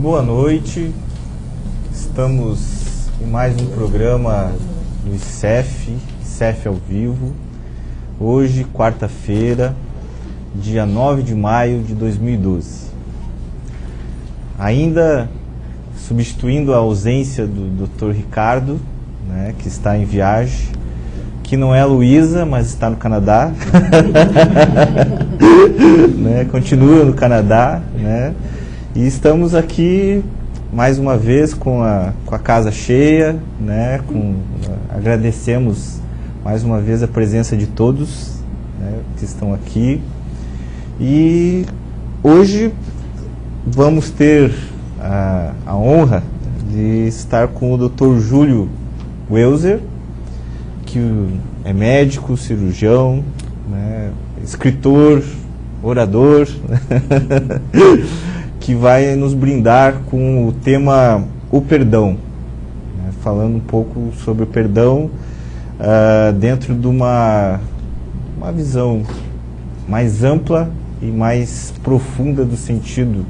Boa noite, estamos em mais um programa do ICEF ao vivo. Hoje, quarta-feira, dia 9 de maio de 2012. Ainda substituindo a ausência do Dr. Ricardo, né, que está em viagem, que não é a Luísa, mas está no Canadá. Né, continua no Canadá, né, e estamos aqui mais uma vez com a casa cheia, né, agradecemos mais uma vez a presença de todos, né, que estão aqui. E hoje vamos ter a honra de estar com o Dr. Júlio Welser, que é médico, cirurgião, né, escritor, orador, que vai nos brindar com o tema o perdão, né, falando um pouco sobre o perdão dentro de uma visão mais ampla e mais profunda do sentido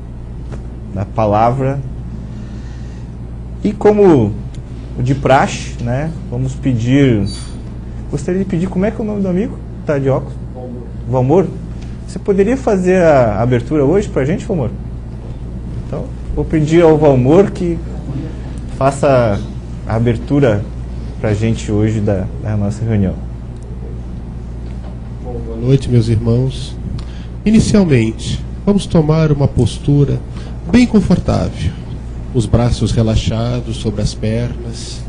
da palavra. E como de praxe, né, vamos pedir... Gostaria de pedir, como é que é o nome do amigo? Tá de óculos? Valmor. Você poderia fazer a abertura hoje pra gente, Valmor? Então, vou pedir ao Valmor que faça a abertura pra gente hoje da nossa reunião. Boa noite, meus irmãos. Inicialmente, vamos tomar uma postura bem confortável, os braços relaxados sobre as pernas,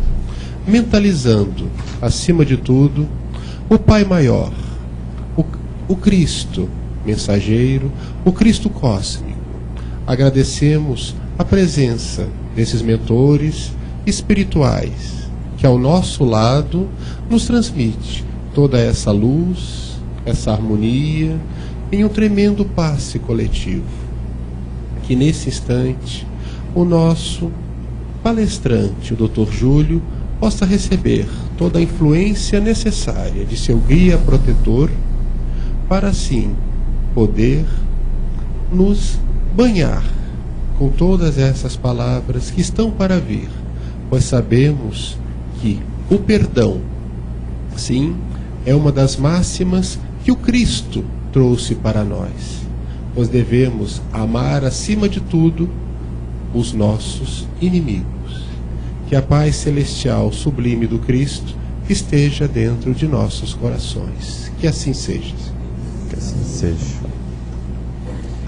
mentalizando, acima de tudo, o Pai Maior, o Cristo mensageiro, o Cristo cósmico. Agradecemos a presença desses mentores espirituais, que ao nosso lado nos transmite toda essa luz, essa harmonia, em um tremendo passe coletivo. Que nesse instante o nosso palestrante, o Dr. Júlio, possa receber toda a influência necessária de seu guia protetor, para assim poder nos banhar com todas essas palavras que estão para vir, pois sabemos que o perdão, sim, é uma das máximas que o Cristo trouxe para nós. Nós devemos amar acima de tudo os nossos inimigos. Que a paz celestial sublime do Cristo esteja dentro de nossos corações. Que assim seja. Que assim seja.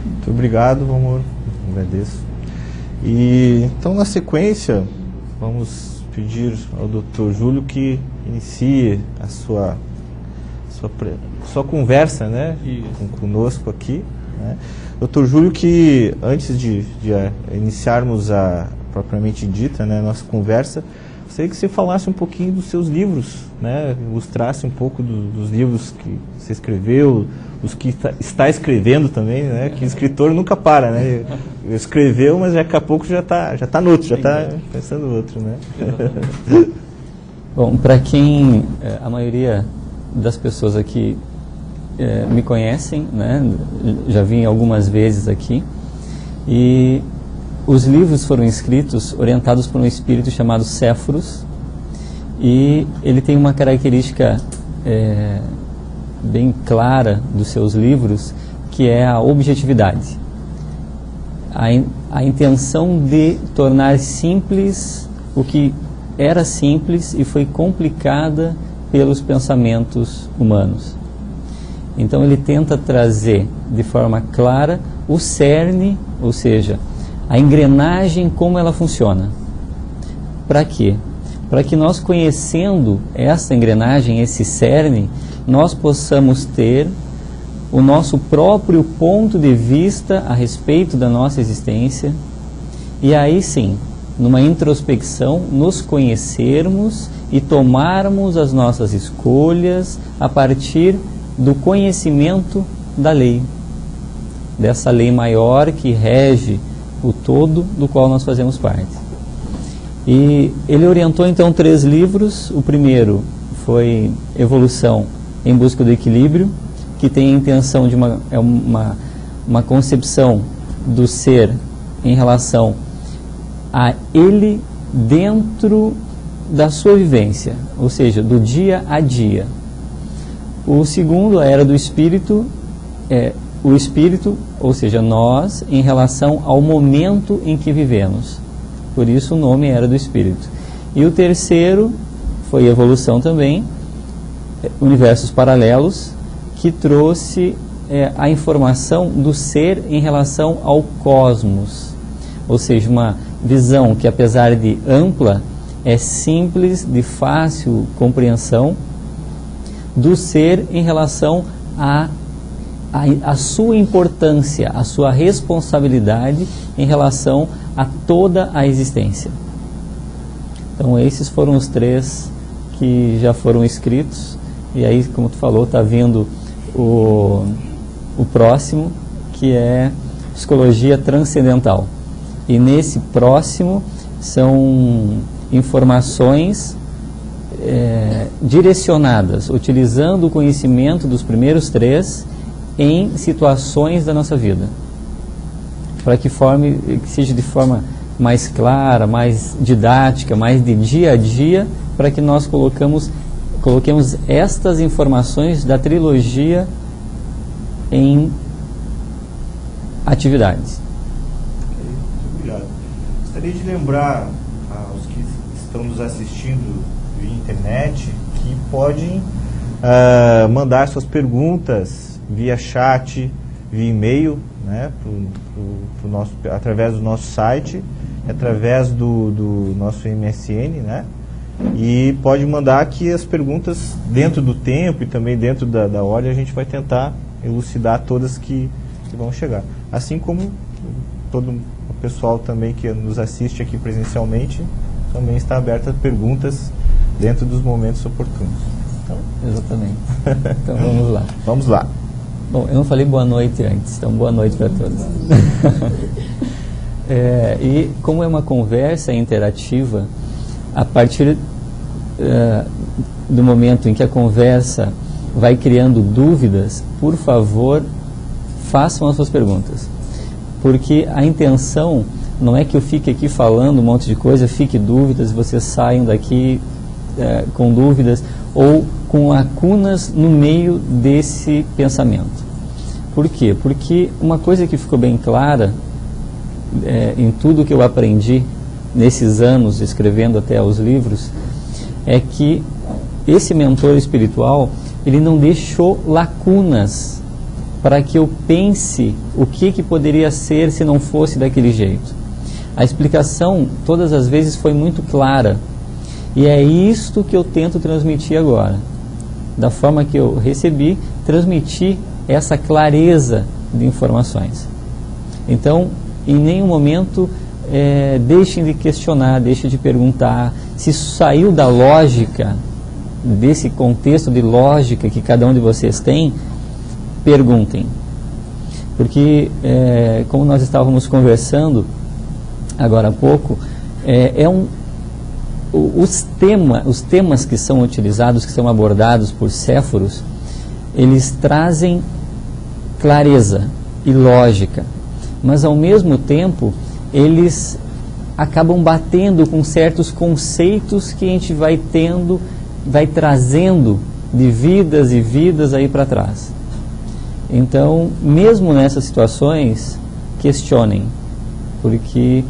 Muito obrigado, amor. Agradeço. E então, na sequência, vamos pedir ao Dr. Júlio que inicie a sua conversa, né, conosco aqui, né? Dr. Júlio, que antes de iniciarmos a propriamente dita, né, nossa conversa, gostaria que você falasse um pouquinho dos seus livros, né, ilustrasse um pouco dos livros que você escreveu, os que está escrevendo também, né, que escritor nunca para, né, escreveu, mas daqui a pouco já está no outro, já está pensando no outro, né. Bom, para quem, a maioria das pessoas aqui me conhecem, né, já vim algumas vezes aqui, e os livros foram escritos orientados por um espírito chamado Séforos, e ele tem uma característica bem clara dos seus livros, que é a objetividade. A intenção de tornar simples o que era simples e foi complicada pelos pensamentos humanos. Então ele tenta trazer de forma clara o cerne, ou seja, a engrenagem, como ela funciona. Para quê? Para que nós, conhecendo essa engrenagem, esse cerne, nós possamos ter o nosso próprio ponto de vista a respeito da nossa existência, e aí sim, numa introspecção, nos conhecermos e tomarmos as nossas escolhas a partir do conhecimento da lei, dessa lei maior que rege o todo do qual nós fazemos parte. E ele orientou então 3 livros. O primeiro foi Evolução em Busca do Equilíbrio, que tem a intenção de uma concepção do ser em relação a ele dentro da sua vivência, ou seja, do dia a dia. O segundo, a era do espírito, é o espírito, ou seja, nós, em relação ao momento em que vivemos. Por isso o nome era do espírito. E o terceiro foi evolução também, universos paralelos, que trouxe a informação do ser em relação ao cosmos. Ou seja, uma visão que, apesar de ampla, é simples, de fácil compreensão, do ser em relação a sua importância, a sua responsabilidade em relação a toda a existência. Então esses foram os 3 que já foram escritos, e aí, como tu falou, está vindo o próximo, que é Psicologia Transcendental. E nesse próximo são informações direcionadas, utilizando o conhecimento dos primeiros 3 em situações da nossa vida, para que seja de forma mais clara, mais didática, mais de dia a dia, para que nós coloquemos estas informações da trilogia em atividades. Muito obrigado. Gostaria de lembrar aos que estão nos assistindo via internet que podem mandar suas perguntas via chat, via e-mail, né, através do nosso site, através do nosso MSN, né, e pode mandar aqui as perguntas dentro do tempo e também dentro da ordem. A gente vai tentar elucidar todas que vão chegar, assim como todo o pessoal também que nos assiste aqui presencialmente também está aberto a perguntas dentro dos momentos oportunos. Então, exatamente. Então vamos lá. Vamos lá. Bom, eu não falei boa noite antes, então boa noite para todos. E como é uma conversa interativa, a partir do momento em que a conversa vai criando dúvidas, por favor, façam as suas perguntas. Porque a intenção não é que eu fique aqui falando um monte de coisa, fique dúvidas e vocês saiam daqui com dúvidas ou com lacunas no meio desse pensamento. Por quê? Porque uma coisa que ficou bem clara em tudo que eu aprendi nesses anos, escrevendo até os livros, é que esse mentor espiritual, ele não deixou lacunas para que eu pense o que poderia ser se não fosse daquele jeito. A explicação, todas as vezes, foi muito clara. E é isto que eu tento transmitir agora. Da forma que eu recebi, transmitir essa clareza de informações. Então, em nenhum momento deixem de questionar, deixem de perguntar. Se isso saiu da lógica, desse contexto de lógica que cada um de vocês tem, perguntem. Porque, como nós estávamos conversando agora há pouco, os temas que são utilizados, que são abordados por Séforos, eles trazem clareza e lógica, mas ao mesmo tempo eles acabam batendo com certos conceitos que a gente vai trazendo de vidas e vidas aí para trás. Então, mesmo nessas situações, questionem, porque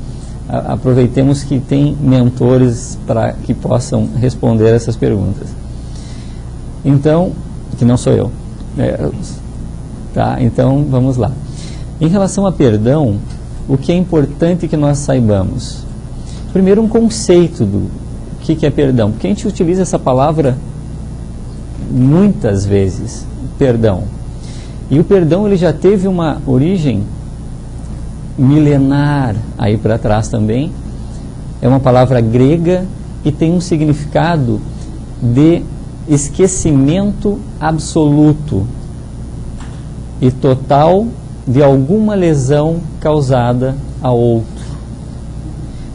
aproveitemos que tem mentores para que possam responder essas perguntas. Então, que não sou eu. Tá? Então, vamos lá. Em relação a perdão, o que é importante que nós saibamos? Primeiro, um conceito do que é perdão, porque a gente utiliza essa palavra muitas vezes, perdão. E o perdão, ele já teve uma origem milenar aí para trás também. É uma palavra grega e tem um significado de esquecimento absoluto e total de alguma lesão causada a outro.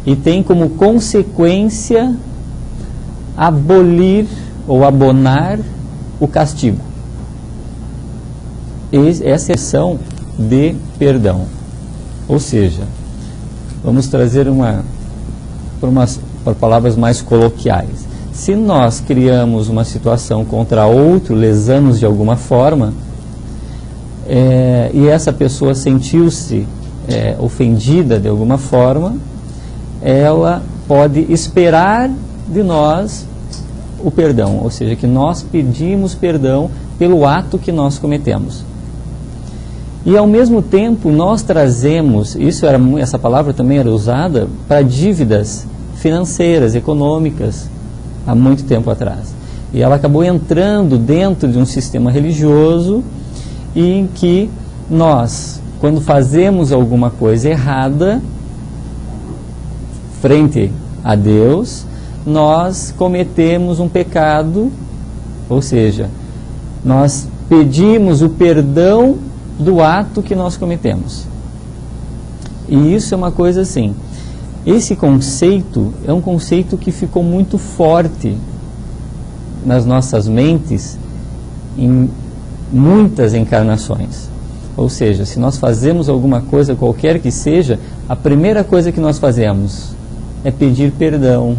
E tem como consequência abolir ou abonar o castigo. Essa é a ação de perdão. Ou seja, vamos trazer uma por palavras mais coloquiais. Se nós criamos uma situação contra outro, lesamos de alguma forma, e essa pessoa sentiu-se ofendida de alguma forma, ela pode esperar de nós o perdão, ou seja, que nós pedimos perdão pelo ato que nós cometemos. E ao mesmo tempo nós trazemos, essa palavra também era usada para dívidas financeiras, econômicas, há muito tempo atrás. E ela acabou entrando dentro de um sistema religioso em que nós, quando fazemos alguma coisa errada frente a Deus, nós cometemos um pecado, ou seja, nós pedimos o perdão do ato que nós cometemos. E isso é uma coisa assim, esse conceito é um conceito que ficou muito forte nas nossas mentes em muitas encarnações. Ou seja, se nós fazemos alguma coisa, qualquer que seja, a primeira coisa que nós fazemos é pedir perdão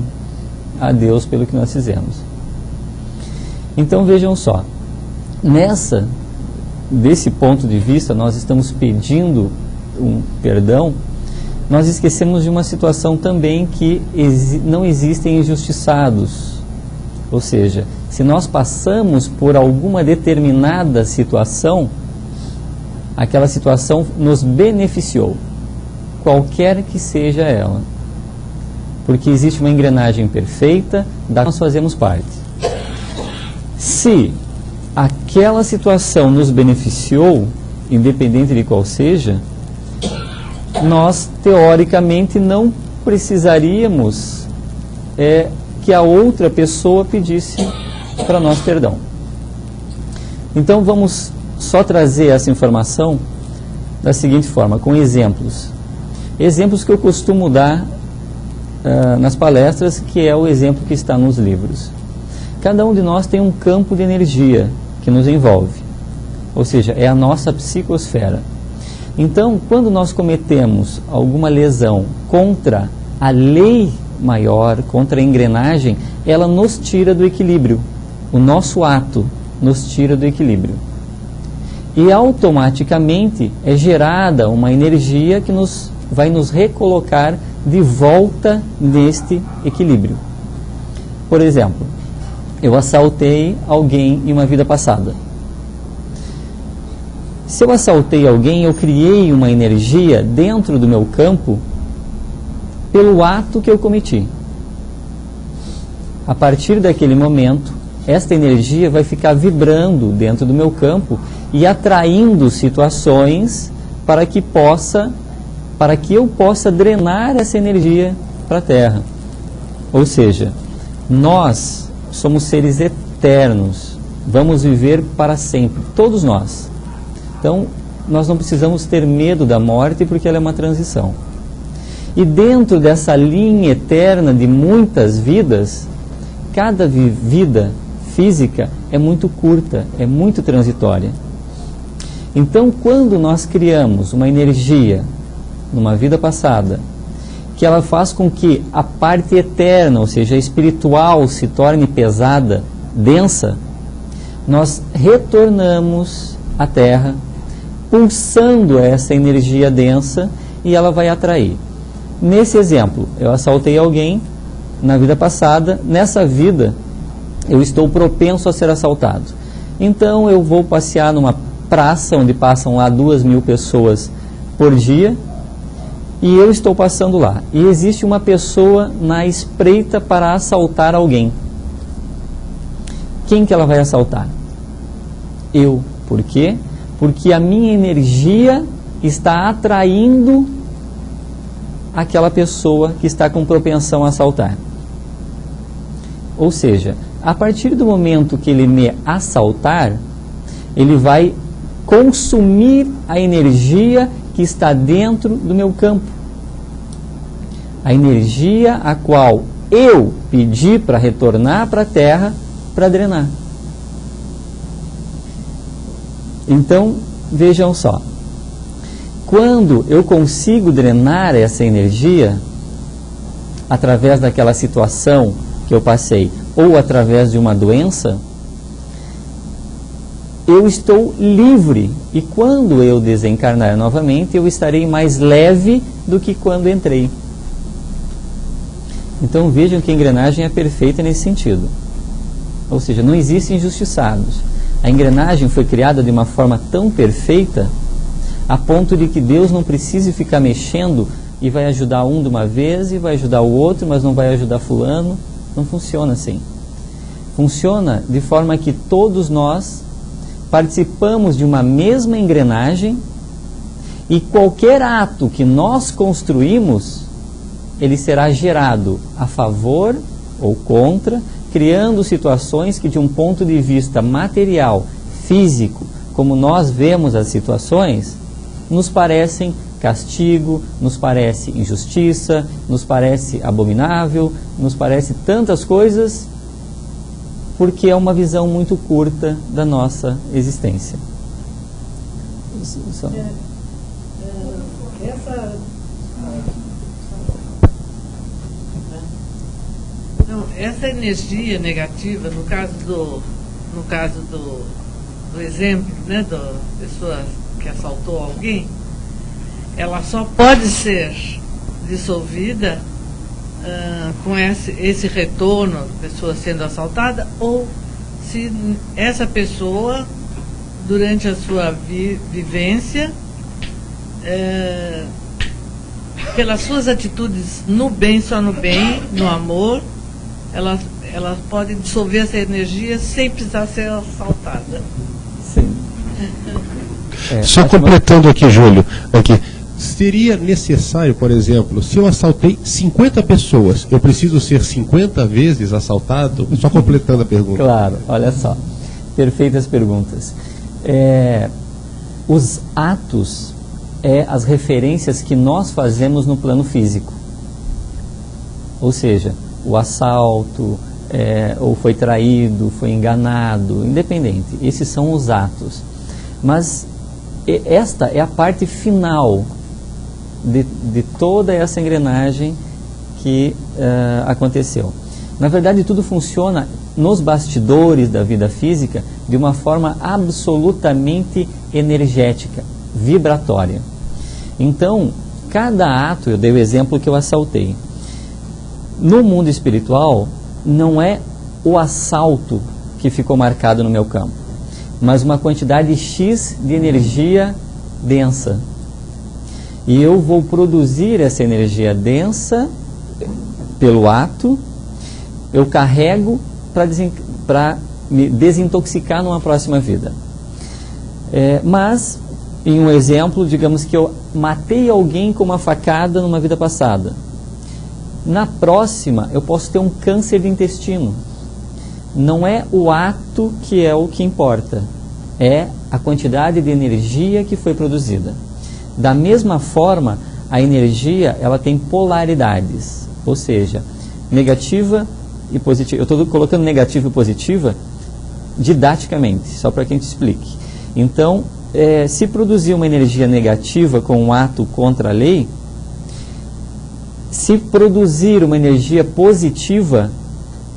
a Deus pelo que nós fizemos. Então vejam só, desse ponto de vista, nós estamos pedindo um perdão, nós esquecemos de uma situação também que não existem injustiçados. Ou seja, se nós passamos por alguma determinada situação, aquela situação nos beneficiou, qualquer que seja ela. Porque existe uma engrenagem perfeita da qual nós fazemos parte. Se aquela situação nos beneficiou, independente de qual seja, nós, teoricamente, não precisaríamos que a outra pessoa pedisse para nós perdão. Então, vamos só trazer essa informação da seguinte forma, com exemplos. Exemplos que eu costumo dar nas palestras, que é o exemplo que está nos livros. Cada um de nós tem um campo de energia que nos envolve, ou seja, é a nossa psicosfera. Então, quando nós cometemos alguma lesão contra a lei maior, contra a engrenagem, ela nos tira do equilíbrio. O nosso ato nos tira do equilíbrio. E automaticamente é gerada uma energia que vai nos recolocar de volta neste equilíbrio. Por exemplo, eu assaltei alguém em uma vida passada. Se eu assaltei alguém, eu criei uma energia dentro do meu campo pelo ato que eu cometi. A partir daquele momento, esta energia vai ficar vibrando dentro do meu campo e atraindo situações para que eu possa drenar essa energia para a Terra. Ou seja, nós somos seres eternos, vamos viver para sempre, todos nós. Então, nós não precisamos ter medo da morte, porque ela é uma transição. E dentro dessa linha eterna de muitas vidas, cada vida física é muito curta, é muito transitória. Então, quando nós criamos uma energia numa vida passada, que ela faz com que a parte eterna, ou seja, a espiritual, se torne pesada, densa, nós retornamos à Terra, pulsando essa energia densa, e ela vai atrair. Nesse exemplo, eu assaltei alguém na vida passada, nessa vida eu estou propenso a ser assaltado. Então eu vou passear numa praça onde passam lá 2.000 pessoas por dia, e eu estou passando lá. E existe uma pessoa na espreita para assaltar alguém. Quem que ela vai assaltar? Eu. Por quê? Porque a minha energia está atraindo aquela pessoa que está com propensão a assaltar. Ou seja, a partir do momento que ele me assaltar, ele vai consumir a energia que está dentro do meu campo. A energia a qual eu pedi para retornar para a Terra para drenar. Então, vejam só. Quando eu consigo drenar essa energia, através daquela situação que eu passei, ou através de uma doença, eu estou livre. E quando eu desencarnar novamente, eu estarei mais leve do que quando entrei. Então vejam que a engrenagem é perfeita nesse sentido. Ou seja, não existem injustiçados. A engrenagem foi criada de uma forma tão perfeita, a ponto de que Deus não precise ficar mexendo e vai ajudar um de uma vez e vai ajudar o outro, mas não vai ajudar fulano. Não funciona assim. Funciona de forma que todos nós participamos de uma mesma engrenagem e qualquer ato que nós construímos, ele será gerado a favor ou contra, criando situações que, de um ponto de vista material, físico, como nós vemos as situações, nos parecem castigo, nos parece injustiça, nos parece abominável, nos parece tantas coisas, porque é uma visão muito curta da nossa existência. Essa energia negativa, no caso do exemplo, né, da pessoa que assaltou alguém, ela só pode ser dissolvida com esse retorno, pessoa sendo assaltada, ou se essa pessoa, durante a sua vivência, pelas suas atitudes no bem, só no bem, no amor, ela pode dissolver essa energia sem precisar ser assaltada. Sim. Só completando aqui, Júlio, seria necessário, por exemplo, se eu assaltei 50 pessoas, eu preciso ser 50 vezes assaltado? Só completando a pergunta. Claro, olha só. Perfeitas perguntas. Os atos as referências que nós fazemos no plano físico. Ou seja, o assalto, ou foi traído, foi enganado, independente. Esses são os atos. Mas esta é a parte final de toda essa engrenagem que aconteceu. Na verdade, tudo funciona nos bastidores da vida física de uma forma absolutamente energética, vibratória. Então, cada ato, eu dei o exemplo que eu assaltei. No mundo espiritual, não é o assalto que ficou marcado no meu campo, mas uma quantidade X de energia densa. E eu vou produzir essa energia densa pelo ato, eu carrego para me desintoxicar numa próxima vida. Mas, em um exemplo, digamos que eu matei alguém com uma facada numa vida passada. Na próxima, eu posso ter um câncer de intestino. Não é o ato que é o que importa, é a quantidade de energia que foi produzida. Da mesma forma, a energia ela tem polaridades, ou seja, negativa e positiva. Eu estou colocando negativa e positiva didaticamente, só para que a gente explique. Então, se produzir uma energia negativa com um ato contra a lei, se produzir uma energia positiva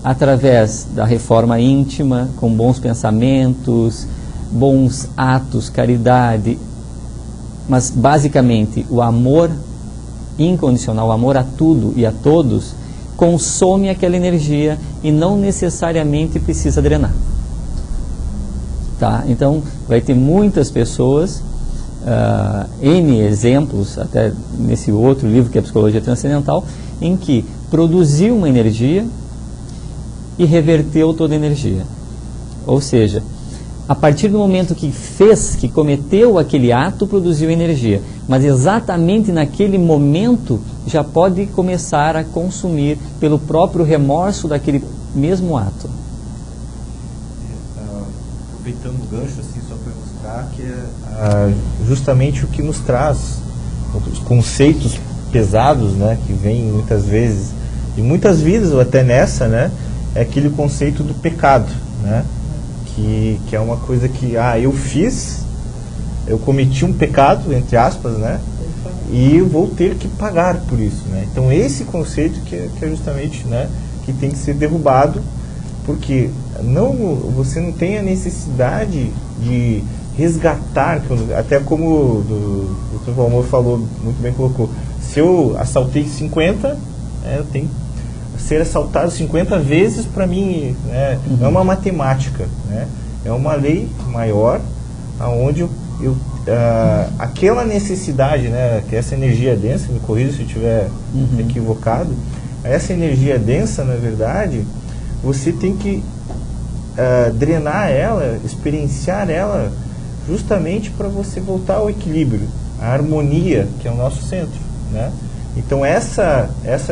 através da reforma íntima, com bons pensamentos, bons atos, caridade, mas basicamente o amor incondicional, o amor a tudo e a todos, consome aquela energia e não necessariamente precisa drenar. Tá? Então, vai ter muitas pessoas, N exemplos, até nesse outro livro que é a Psicologia Transcendental, em que produziu uma energia e reverteu toda a energia. Ou seja, a partir do momento que cometeu aquele ato, produziu energia. Mas exatamente naquele momento já pode começar a consumir pelo próprio remorso daquele mesmo ato. Aproveitando o gancho, assim, só para mostrar que é justamente o que nos traz os conceitos pesados, né, que vêm muitas vezes, e muitas vidas, ou até nessa, né, é aquele conceito do pecado, né, que é uma coisa que, eu cometi um pecado, entre aspas, né, e eu vou ter que pagar por isso, né? Então esse conceito que é justamente, né, que tem que ser derrubado, porque você não tem a necessidade de resgatar, até como o Dr. Valmor falou, muito bem colocou, se eu assaltei 50, eu tenho que ser assaltado 50 vezes para mim, né? Não é uma matemática, né? É uma lei maior, aonde aquela necessidade, né, que essa energia densa, me corrija se eu estiver equivocado, essa energia densa, na verdade, você tem que drenar ela, experienciar ela, justamente para você voltar ao equilíbrio, a harmonia, que é o nosso centro, né? Então essa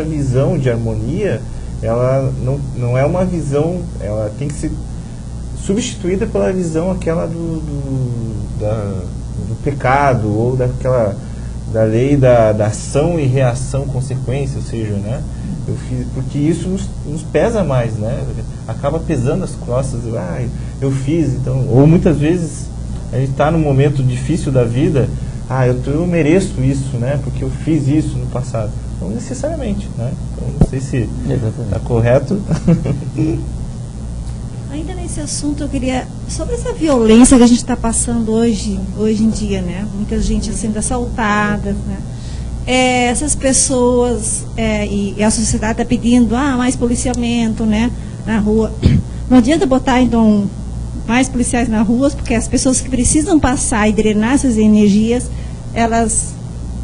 visão de harmonia, ela não é uma visão, ela tem que ser substituída pela visão aquela do pecado, ou da lei da ação e reação, consequência, ou seja, né? Porque isso nos pesa mais, né? Acaba pesando as costas, eu fiz, então, ou muitas vezes a gente está num momento difícil da vida, eu mereço isso, né? Porque eu fiz isso no passado. Não necessariamente, né? Então, não sei se está correto. Ainda nesse assunto, eu queria, sobre essa violência que a gente está passando hoje em dia, né? Muita gente sendo assaltada, né? Essas pessoas, e a sociedade está pedindo mais policiamento, né, na rua. Não adianta botar, então, mais policiais na rua, porque as pessoas que precisam passar e drenar essas energias, elas,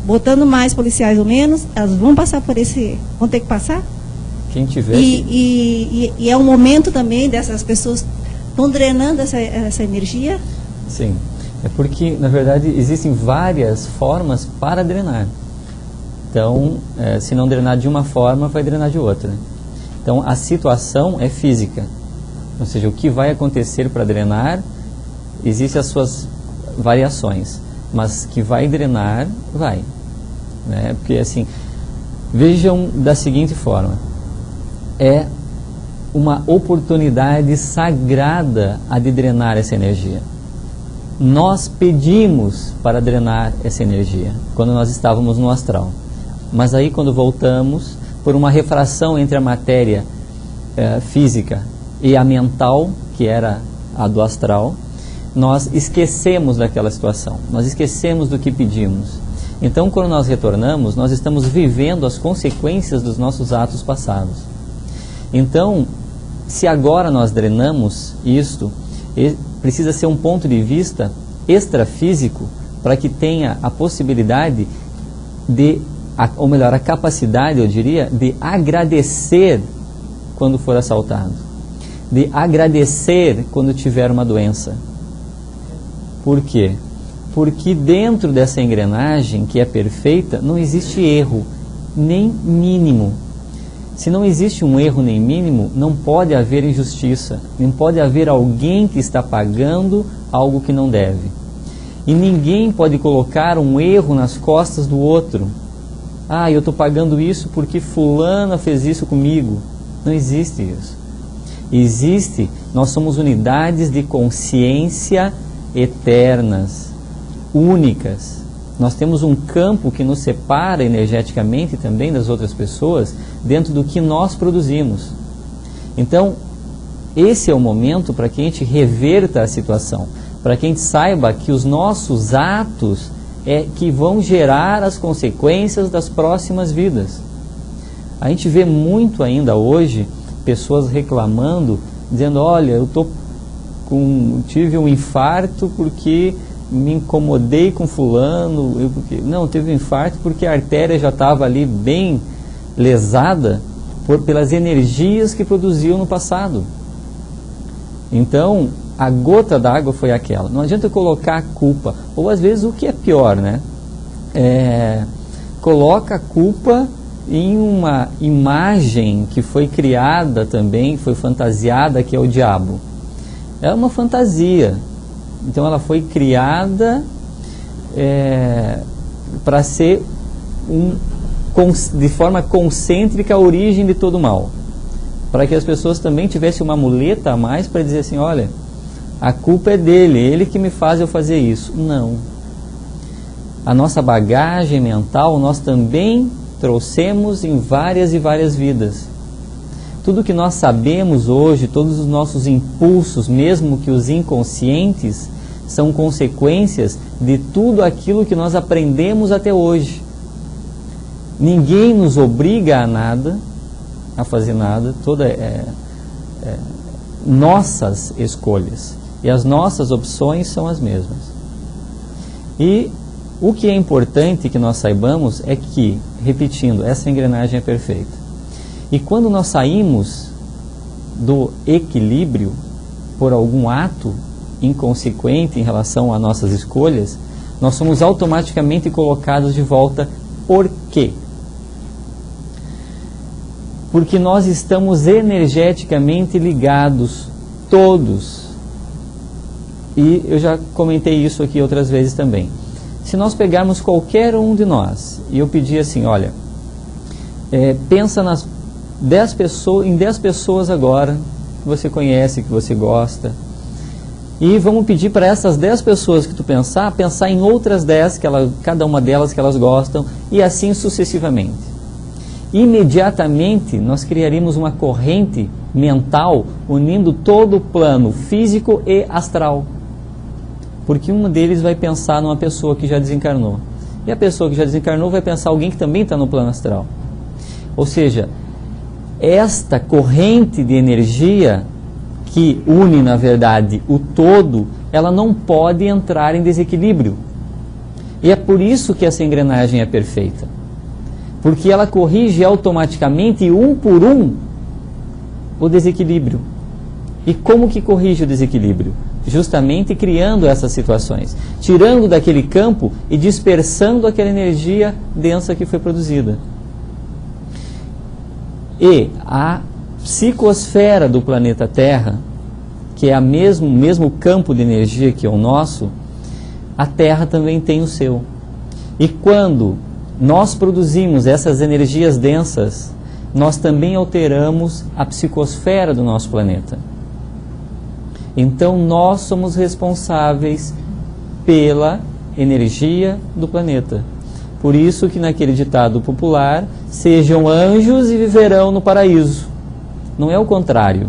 botando mais policiais ou menos, elas vão passar vão ter que passar. Quem tiver. E é um momento também dessas pessoas estão drenando essa energia. Sim, é porque, na verdade, existem várias formas para drenar. Então, se não drenar de uma forma, vai drenar de outra. Então, a situação é física. Ou seja, o que vai acontecer para drenar, existem as suas variações. Mas que vai drenar, vai. Né? Porque, assim, vejam da seguinte forma. É uma oportunidade sagrada a de drenar essa energia. Nós pedimos para drenar essa energia, quando nós estávamos no astral. Mas aí, quando voltamos, por uma refração entre a matéria física e a mental, que era a do astral, nós esquecemos daquela situação, nós esquecemos do que pedimos. Então, quando nós retornamos, nós estamos vivendo as consequências dos nossos atos passados. Então, se agora nós drenamos isto, precisa ser um ponto de vista extrafísico para que tenha a possibilidade ou melhor, a capacidade, eu diria, de agradecer quando for assaltado, de agradecer quando tiver uma doença. Por quê? Porque dentro dessa engrenagem que é perfeita, não existe erro, nem mínimo. Se não existe um erro nem mínimo, não pode haver injustiça, não pode haver alguém que está pagando algo que não deve. E ninguém pode colocar um erro nas costas do outro. Eu estou pagando isso porque fulana fez isso comigo. Não existe isso. Existe, nós somos unidades de consciência eternas, únicas. Nós temos um campo que nos separa energeticamente também das outras pessoas, dentro do que nós produzimos. Então, esse é o momento para que a gente reverta a situação, para que a gente saiba que os nossos atos que vão gerar as consequências das próximas vidas. A gente vê muito ainda hoje pessoas reclamando, dizendo, olha, tive um infarto porque me incomodei com fulano. Não, teve um infarto porque a artéria já estava ali bem lesada pelas energias que produziu no passado. Então, a gota d'água foi aquela. Não adianta colocar a culpa, ou às vezes o que é pior, né? Coloca a culpa em uma imagem que foi criada também, foi fantasiada, que é o diabo. É uma fantasia. Então ela foi criada para ser de forma concêntrica a origem de todo o mal. Para que as pessoas também tivessem uma muleta a mais para dizer assim, olha, a culpa é dele, ele que me faz eu fazer isso. Não. a nossa bagagem mental, nós também trouxemos em várias e várias vidas. Tudo que nós sabemos hoje, todos os nossos impulsos, mesmo que os inconscientes, são consequências de tudo aquilo que nós aprendemos até hoje. Ninguém nos obriga a nada, a fazer nada, nossas escolhas. E as nossas opções são as mesmas. E o que é importante que nós saibamos é que, repetindo, essa engrenagem é perfeita. E quando nós saímos do equilíbrio por algum ato inconsequente em relação a nossas escolhas, nós somos automaticamente colocados de volta. Por quê? Porque nós estamos energeticamente ligados, todos. E eu já comentei isso aqui outras vezes também. Se nós pegarmos qualquer um de nós, e eu pedir assim, olha, pensa nas 10 pessoas, em 10 pessoas agora, que você conhece, que você gosta, e vamos pedir para essas 10 pessoas que tu pensar em outras 10, cada uma delas que elas gostam, e assim sucessivamente. Imediatamente nós criaríamos uma corrente mental unindo todo o plano físico e astral. Porque um deles vai pensar numa pessoa que já desencarnou. E a pessoa que já desencarnou vai pensar em alguém que também está no plano astral. Ou seja, esta corrente de energia que une, na verdade, o todo, ela não pode entrar em desequilíbrio. E é por isso que essa engrenagem é perfeita. Porque ela corrige automaticamente, um por um, o desequilíbrio. E como que corrige o desequilíbrio? Justamente criando essas situações, tirando daquele campo e dispersando aquela energia densa que foi produzida. E a psicosfera do planeta Terra, que é o mesmo campo de energia que é o nosso, a Terra também tem o seu. E quando nós produzimos essas energias densas, nós também alteramos a psicosfera do nosso planeta. Então nós somos responsáveis pela energia do planeta. Por isso que naquele ditado popular, sejam anjos e viverão no paraíso. Não é o contrário.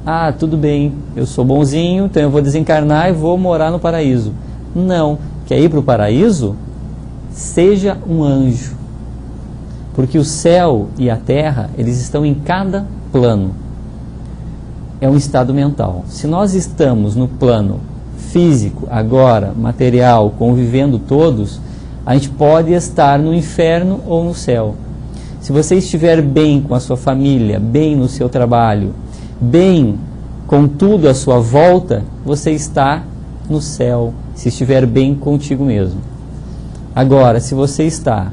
Ah, tudo bem, eu sou bonzinho, então eu vou desencarnar e vou morar no paraíso. Não, quer ir para o paraíso? Seja um anjo. Porque o céu e a terra, eles estão em cada plano. É um estado mental. Se nós estamos no plano físico, agora, material, convivendo todos, a gente pode estar no inferno ou no céu. Se você estiver bem com a sua família, bem no seu trabalho, bem com tudo à sua volta, você está no céu, se estiver bem contigo mesmo. Agora, se você está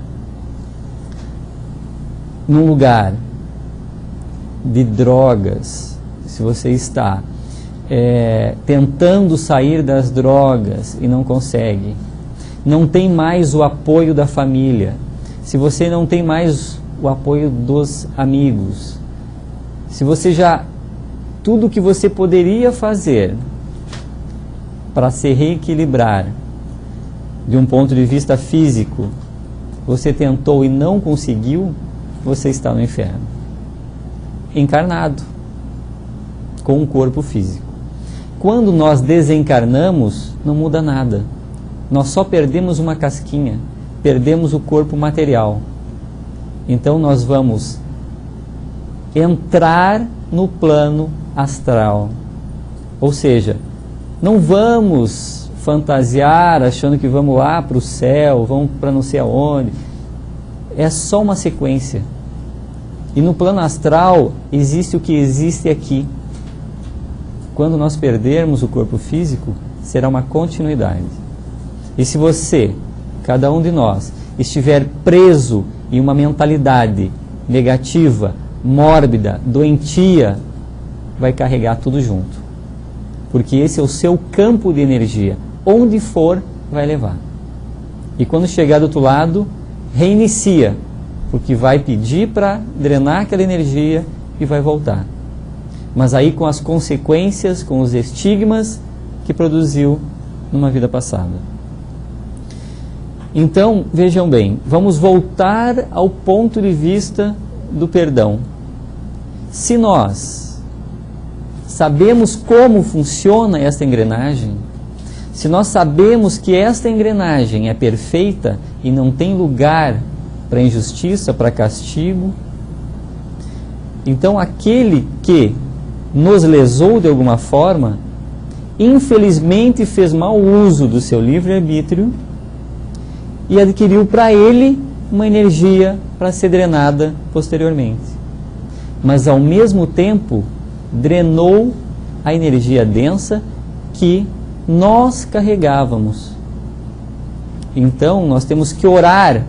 num lugar de drogas, se você está tentando sair das drogas e não consegue, não tem mais o apoio da família, se você não tem mais o apoio dos amigos, se você já, tudo que você poderia fazer para se reequilibrar de um ponto de vista físico, você tentou e não conseguiu, você está no inferno, encarnado, com um corpo físico. Quando nós desencarnamos, não muda nada. Nós só perdemos uma casquinha, perdemos o corpo material. Então nós vamos entrar no plano astral. Ou seja, não vamos fantasiar achando que vamos lá para o céu, vamos para não sei aonde. É só uma sequência. E no plano astral existe o que existe aqui. Quando nós perdermos o corpo físico, será uma continuidade. E se você, cada um de nós, estiver preso em uma mentalidade negativa, mórbida, doentia, vai carregar tudo junto. Porque esse é o seu campo de energia. Onde for, vai levar. E quando chegar do outro lado, reinicia, porque vai pedir para drenar aquela energia e vai voltar. Mas aí com as consequências, com os estigmas que produziu numa vida passada. Então, vejam bem, vamos voltar ao ponto de vista do perdão. Se nós sabemos como funciona esta engrenagem, se nós sabemos que esta engrenagem é perfeita e não tem lugar para injustiça, para castigo, então aquele que nos lesou de alguma forma, infelizmente fez mau uso do seu livre-arbítrio e adquiriu para ele uma energia para ser drenada posteriormente. Mas ao mesmo tempo drenou a energia densa que nós carregávamos. Então nós temos que orar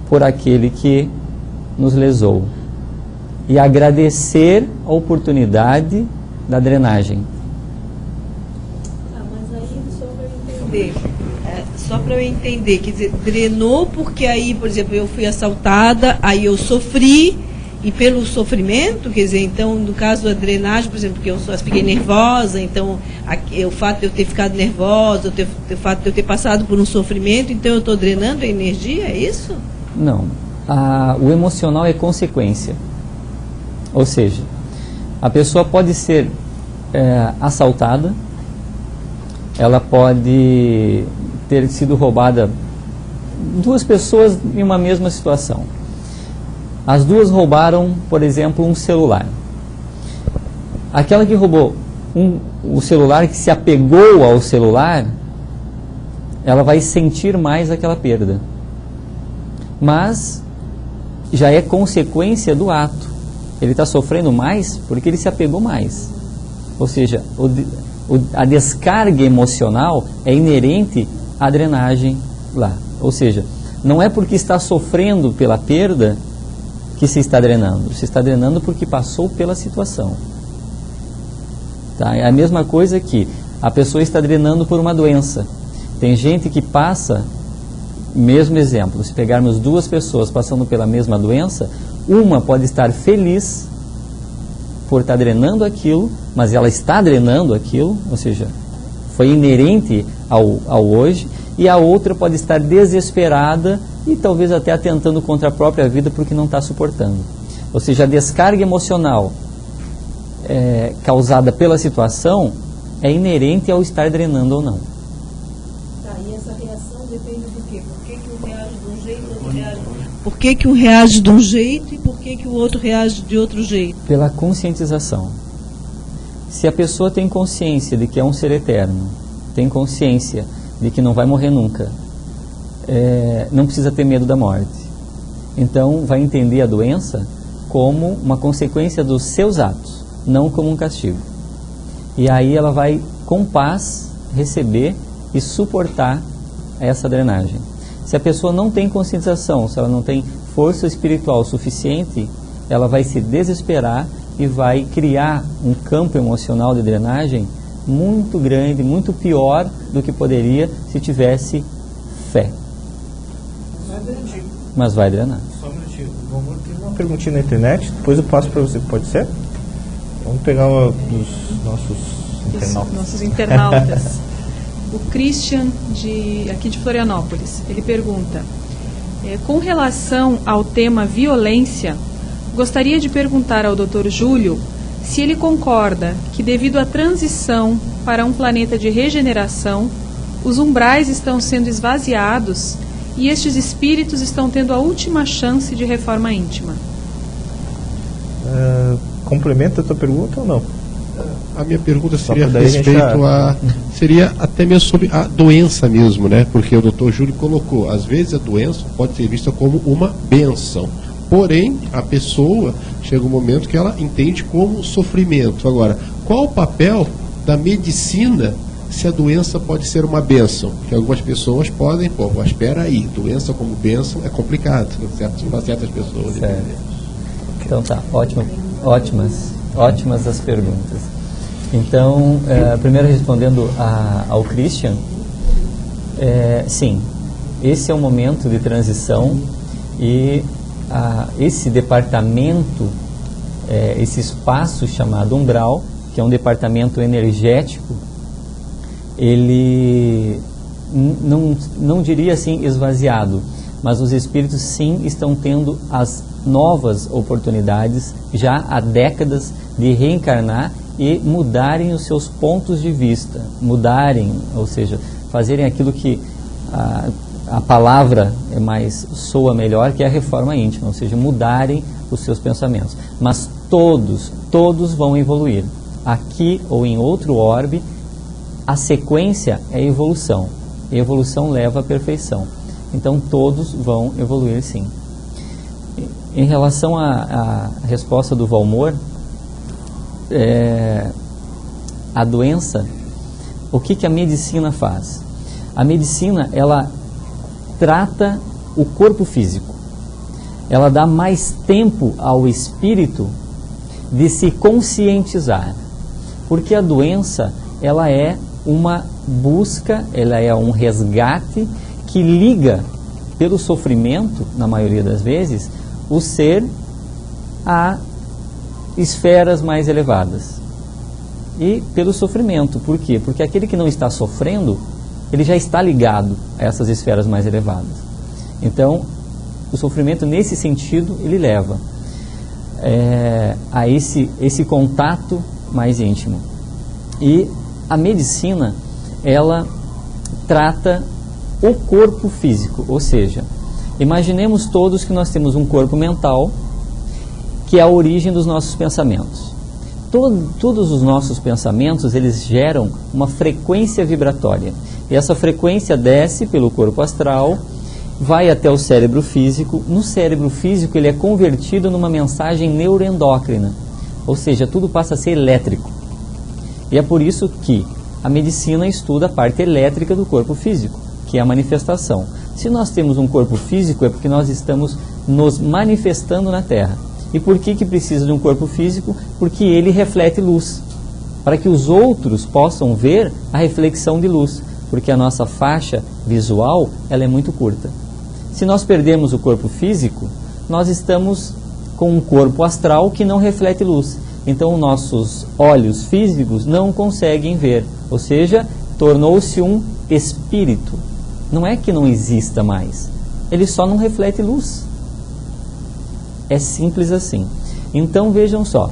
por aquele que nos lesou e agradecer a oportunidade da drenagem. Mas aí só para eu entender, quer dizer, drenou porque aí, por exemplo, eu fui assaltada, aí eu sofri, e pelo sofrimento, quer dizer, então, no caso da drenagem, por exemplo, que eu fiquei nervosa, então, o fato de eu ter ficado nervosa, o fato de eu ter passado por um sofrimento, então eu estou drenando a energia, é isso? Não. O emocional é consequência. Ou seja, a pessoa pode ser assaltada, ela pode ter sido roubada, duas pessoas em uma mesma situação. As duas roubaram, por exemplo, um celular. Aquela que roubou o celular, que se apegou ao celular, ela vai sentir mais aquela perda. Mas já é consequência do ato. Ele está sofrendo mais porque ele se apegou mais. Ou seja, a descarga emocional é inerente à drenagem lá. Ou seja, não é porque está sofrendo pela perda que se está drenando. Se está drenando porque passou pela situação. Tá? É a mesma coisa que a pessoa está drenando por uma doença. Tem gente que passa, mesmo exemplo, se pegarmos duas pessoas passando pela mesma doença, uma pode estar feliz por estar drenando aquilo, mas ela está drenando aquilo, ou seja, foi inerente ao hoje, e a outra pode estar desesperada e talvez até atentando contra a própria vida porque não está suportando. Ou seja, a descarga emocional causada pela situação é inerente ao estar drenando ou não. Tá, e essa reação depende do quê? Por que um reage de um jeito e o outro reage? Por que um reage de um jeito e por que o outro reage de outro jeito? Pela conscientização. Se a pessoa tem consciência de que é um ser eterno, tem consciência de que não vai morrer nunca, não precisa ter medo da morte. Então vai entender a doença como uma consequência dos seus atos, não como um castigo. E aí ela vai com paz receber e suportar essa drenagem. Se a pessoa não tem conscientização, se ela não tem força espiritual suficiente, ela vai se desesperar e vai criar um campo emocional de drenagem muito grande, muito pior do que poderia se tivesse fé. Mas vai drenar. Só um minutinho. Vamos ter uma perguntinha na internet, depois eu passo para você, pode ser? Vamos pegar uma dos nossos internautas. O Christian, aqui de Florianópolis, ele pergunta: com relação ao tema violência, gostaria de perguntar ao Dr. Júlio se ele concorda que, devido à transição para um planeta de regeneração, os umbrais estão sendo esvaziados e estes espíritos estão tendo a última chance de reforma íntima. Complementa a tua pergunta ou não? A minha pergunta seria a respeito seria até mesmo sobre a doença mesmo, né? Porque o Dr. Júlio colocou, às vezes a doença pode ser vista como uma bênção. Porém, a pessoa chega um momento que ela entende como sofrimento. Agora, qual o papel da medicina se a doença pode ser uma bênção? Porque algumas pessoas podem, mas espera aí, doença como bênção é complicado para certas pessoas. Então tá, ótimas as perguntas. Então, primeiro respondendo ao Christian, sim, esse é um momento de transição e esse departamento, esse espaço chamado umbral, que é um departamento energético, ele não diria assim esvaziado, mas os espíritos sim estão tendo as novas oportunidades, já há décadas, de reencarnar e mudarem os seus pontos de vista, ou seja, fazerem aquilo que a palavra soa melhor, que é a reforma íntima, ou seja, mudarem os seus pensamentos. Mas todos vão evoluir. Aqui ou em outro orbe, a sequência é evolução. E a evolução leva à perfeição. Então todos vão evoluir sim. Em relação à resposta do Valmor, a doença, o que a medicina faz? A medicina, ela trata o corpo físico. Ela dá mais tempo ao espírito de se conscientizar. Porque a doença, ela é uma busca, ela é um resgate que liga, pelo sofrimento, na maioria das vezes, o ser a esferas mais elevadas. E pelo sofrimento, por quê? Porque aquele que não está sofrendo, ele já está ligado a essas esferas mais elevadas. Então, o sofrimento, nesse sentido, ele leva a esse contato mais íntimo. E a medicina, ela trata o corpo físico, ou seja, imaginemos todos que nós temos um corpo mental, que é a origem dos nossos pensamentos. Todos os nossos pensamentos, eles geram uma frequência vibratória. E essa frequência desce pelo corpo astral, vai até o cérebro físico. No cérebro físico, ele é convertido numa mensagem neuroendócrina, ou seja, tudo passa a ser elétrico. E é por isso que a medicina estuda a parte elétrica do corpo físico, que é a manifestação. Se nós temos um corpo físico, é porque nós estamos nos manifestando na Terra. E por que precisa de um corpo físico? Porque ele reflete luz, para que os outros possam ver a reflexão de luz, porque a nossa faixa visual, ela é muito curta. Se nós perdermos o corpo físico, nós estamos com um corpo astral que não reflete luz. Então, nossos olhos físicos não conseguem ver, ou seja, tornou-se um espírito. Não é que não exista mais, ele só não reflete luz. É simples assim. Então, vejam só,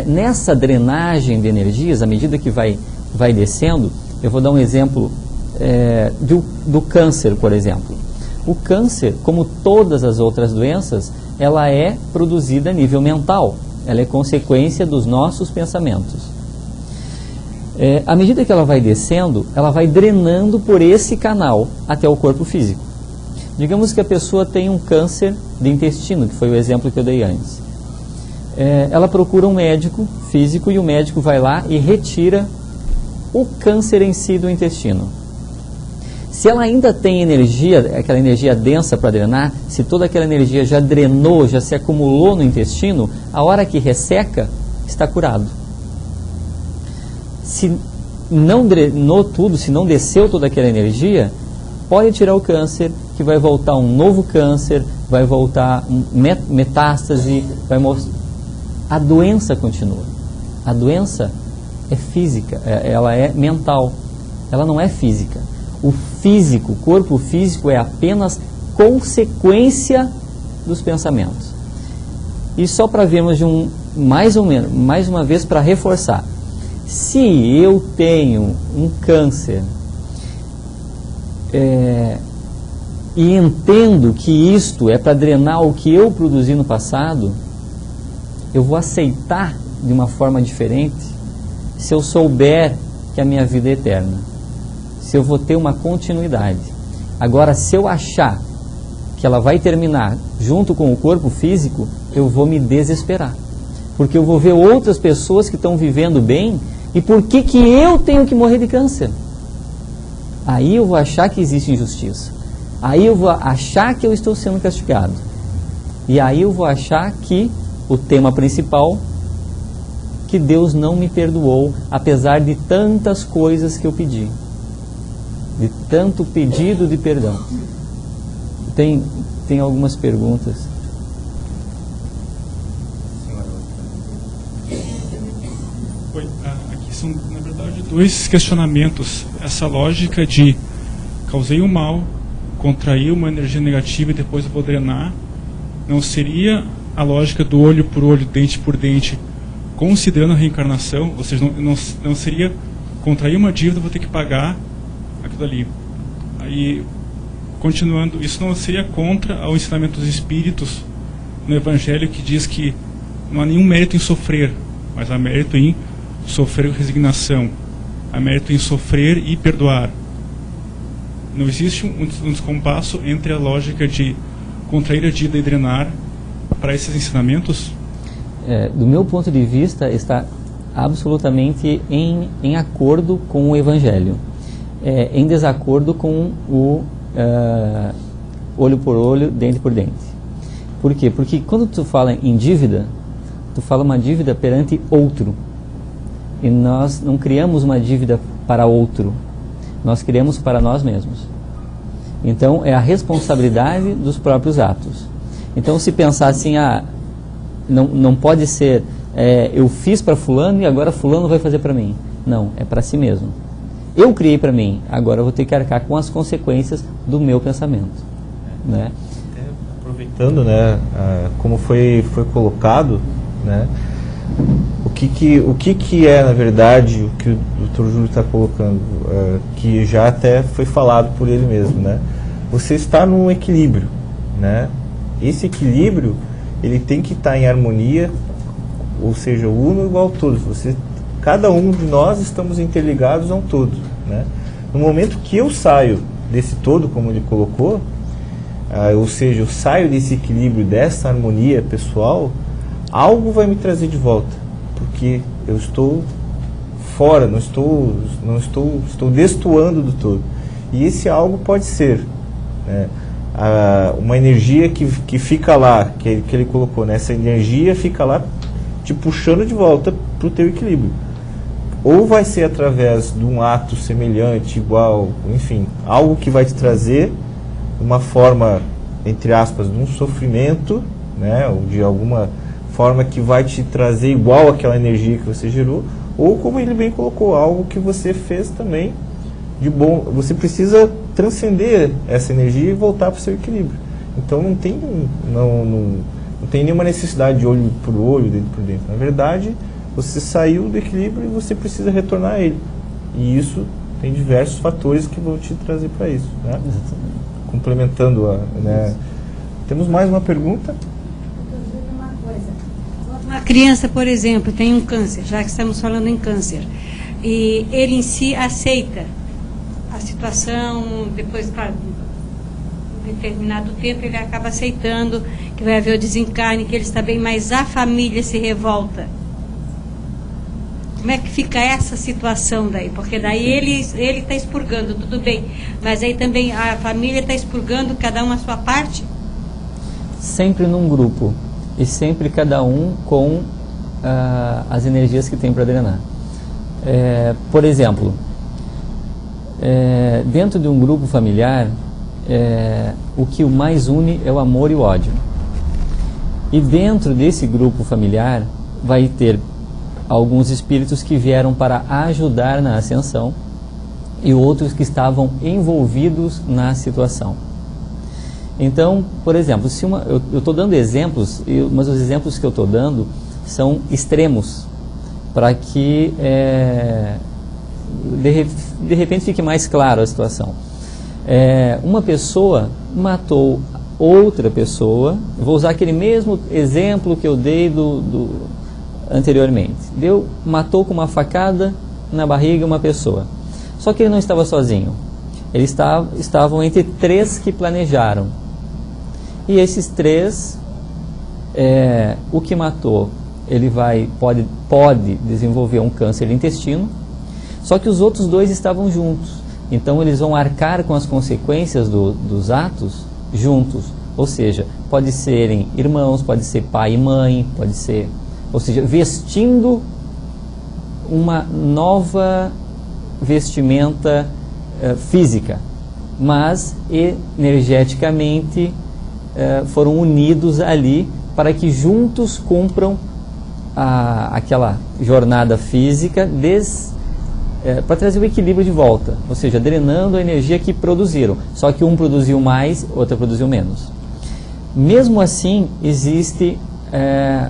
nessa drenagem de energias, à medida que vai descendo, eu vou dar um exemplo do câncer, por exemplo. O câncer, como todas as outras doenças, ela é produzida a nível mental. Ela é consequência dos nossos pensamentos. À medida que ela vai descendo, ela vai drenando por esse canal até o corpo físico. Digamos que a pessoa tem um câncer de intestino, que foi o exemplo que eu dei antes. Ela procura um médico físico e o médico vai lá e retira o câncer em si do intestino. Se ela ainda tem energia, aquela energia densa para drenar, se toda aquela energia já drenou, já se acumulou no intestino, a hora que resseca, está curado. Se não drenou tudo, se não desceu toda aquela energia, pode tirar o câncer, que vai voltar um novo câncer, vai voltar metástase, a doença continua. A doença é física, ela é mental, ela não é física. O físico, o corpo físico é apenas consequência dos pensamentos. E só para vermos mais uma vez para reforçar. Se eu tenho um câncer e entendo que isto é para drenar o que eu produzi no passado, eu vou aceitar de uma forma diferente se eu souber que a minha vida é eterna, se eu vou ter uma continuidade. Agora, se eu achar que ela vai terminar junto com o corpo físico, eu vou me desesperar, porque eu vou ver outras pessoas que estão vivendo bem, e por que eu tenho que morrer de câncer? Aí eu vou achar que existe injustiça, aí eu vou achar que eu estou sendo castigado, e aí eu vou achar que o tema principal, que Deus não me perdoou, apesar de tantas coisas que eu pedi, de tanto pedido de perdão. Tem algumas perguntas. Aqui são, na verdade, dois questionamentos. Essa lógica de causei um mal, contraí uma energia negativa e depois eu vou drenar, não seria a lógica do olho por olho, dente por dente, considerando a reencarnação? Ou seja, não seria contrair uma dívida, vou ter que pagar aquilo ali. Aí, continuando, isso não seria contra o ensinamento dos espíritos no Evangelho, que diz que não há nenhum mérito em sofrer, mas há mérito em sofrer com resignação, há mérito em sofrer e perdoar. Não existe um descompasso entre a lógica de contrair a dívida e drenar para esses ensinamentos? Do meu ponto de vista, está absolutamente em acordo com o Evangelho, em desacordo com o olho por olho, dente por dente. Por quê? Porque quando tu fala em dívida, tu fala uma dívida perante outro, e nós não criamos uma dívida para outro, nós criamos para nós mesmos. Então é a responsabilidade dos próprios atos. Então, se pensar assim, não pode ser eu fiz para fulano e agora fulano vai fazer para mim. Não, é para si mesmo. Eu criei para mim, agora eu vou ter que arcar com as consequências do meu pensamento, né? Aproveitando, né, como foi colocado, né, o que é, na verdade, o que o Dr. Júlio está colocando, que já até foi falado por ele mesmo, né? Você está num equilíbrio, né? Esse equilíbrio, ele tem que estar em harmonia, ou seja, o uno igual ao todo. Cada um de nós estamos interligados a um todo, né? No momento que eu saio desse todo, como ele colocou, ou seja, eu saio desse equilíbrio, dessa harmonia pessoal, algo vai me trazer de volta, porque eu estou fora, estou destoando do todo. E esse algo pode ser, né, uma energia que fica lá, que ele colocou, né? Essa energia fica lá te puxando de volta para o teu equilíbrio. Ou vai ser através de um ato semelhante, igual, enfim, algo que vai te trazer uma forma, entre aspas, de um sofrimento, né? Ou de alguma forma que vai te trazer igual aquela energia que você gerou, ou como ele bem colocou, algo que você fez também de bom. Você precisa transcender essa energia e voltar para o seu equilíbrio. Então não tem nenhuma necessidade de olho por olho, dentro por dentro. Na verdade, você saiu do equilíbrio e você precisa retornar a ele. E isso tem diversos fatores que vão te trazer para isso, né? Complementando né? Temos mais uma pergunta? Uma criança, por exemplo, tem um câncer, já que estamos falando em câncer, e ele em si aceita a situação, depois, claro, em determinado tempo ele acaba aceitando que vai haver o desencarne, que ele está bem, mas a família se revolta. Como é que fica essa situação daí? Porque daí ele está expurgando, tudo bem, mas aí também a família está expurgando, cada um a sua parte? Sempre num grupo, e sempre cada um com as energias que tem para drenar. Por exemplo, dentro de um grupo familiar, o que o mais une é o amor e o ódio. E dentro desse grupo familiar vai ter alguns espíritos que vieram para ajudar na ascensão e outros que estavam envolvidos na situação. Então, por exemplo, eu estou dando exemplos, mas os exemplos que eu estou dando são extremos, para que de repente fique mais claro a situação. Uma pessoa matou outra pessoa, vou usar aquele mesmo exemplo que eu dei anteriormente. Matou com uma facada na barriga uma pessoa. Só que ele não estava sozinho. Eles estavam entre 3 que planejaram. E esses 3, o que matou, ele pode desenvolver um câncer de intestino. Só que os outros 2 estavam juntos. Então eles vão arcar com as consequências dos atos juntos. Ou seja, pode serem irmãos, pode ser pai e mãe, pode ser... Ou seja, vestindo uma nova vestimenta física, mas energeticamente foram unidos ali para que juntos cumpram aquela jornada física para trazer o equilíbrio de volta, ou seja, drenando a energia que produziram, só que um produziu mais, outro produziu menos. Mesmo assim, existem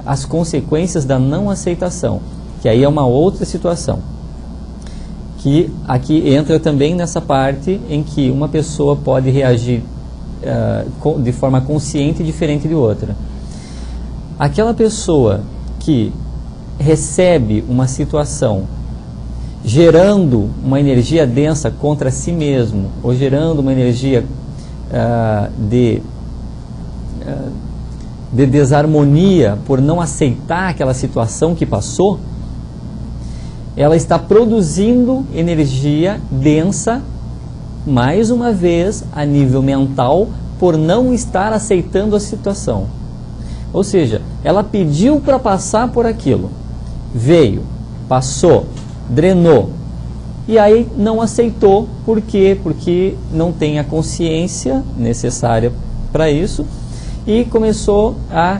as consequências da não aceitação, que aí é uma outra situação, que aqui entra também nessa parte em que uma pessoa pode reagir de forma consciente e diferente de outra. Aquela pessoa que recebe uma situação gerando uma energia densa contra si mesmo, ou gerando uma energia de desarmonia por não aceitar aquela situação que passou, ela está produzindo energia densa, mais uma vez, a nível mental, por não estar aceitando a situação. Ou seja, ela pediu para passar por aquilo, veio, passou, drenou, e aí não aceitou. Por quê? Porque não tem a consciência necessária para isso, e começou a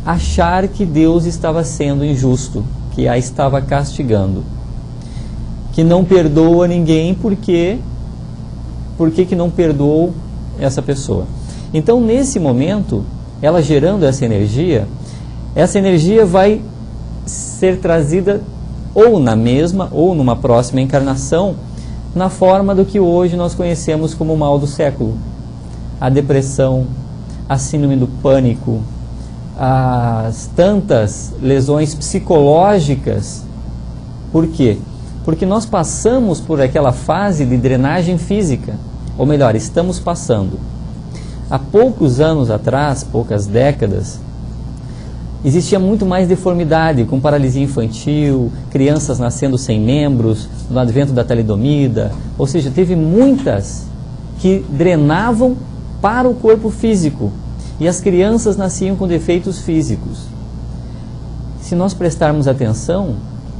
achar que Deus estava sendo injusto, que a estava castigando, que não perdoa ninguém. Por que não perdoou essa pessoa? Então, nesse momento, ela gerando essa energia vai ser trazida ou na mesma ou numa próxima encarnação, na forma do que hoje nós conhecemos como o mal do século: a depressão, a síndrome do pânico, as tantas lesões psicológicas. Por quê? Porque nós passamos por aquela fase de drenagem física, ou melhor, estamos passando. Há poucos anos atrás, poucas décadas, existia muito mais deformidade, com paralisia infantil, crianças nascendo sem membros, no advento da talidomida, ou seja, teve muitas que drenavam para o corpo físico, e as crianças nasciam com defeitos físicos. Se nós prestarmos atenção,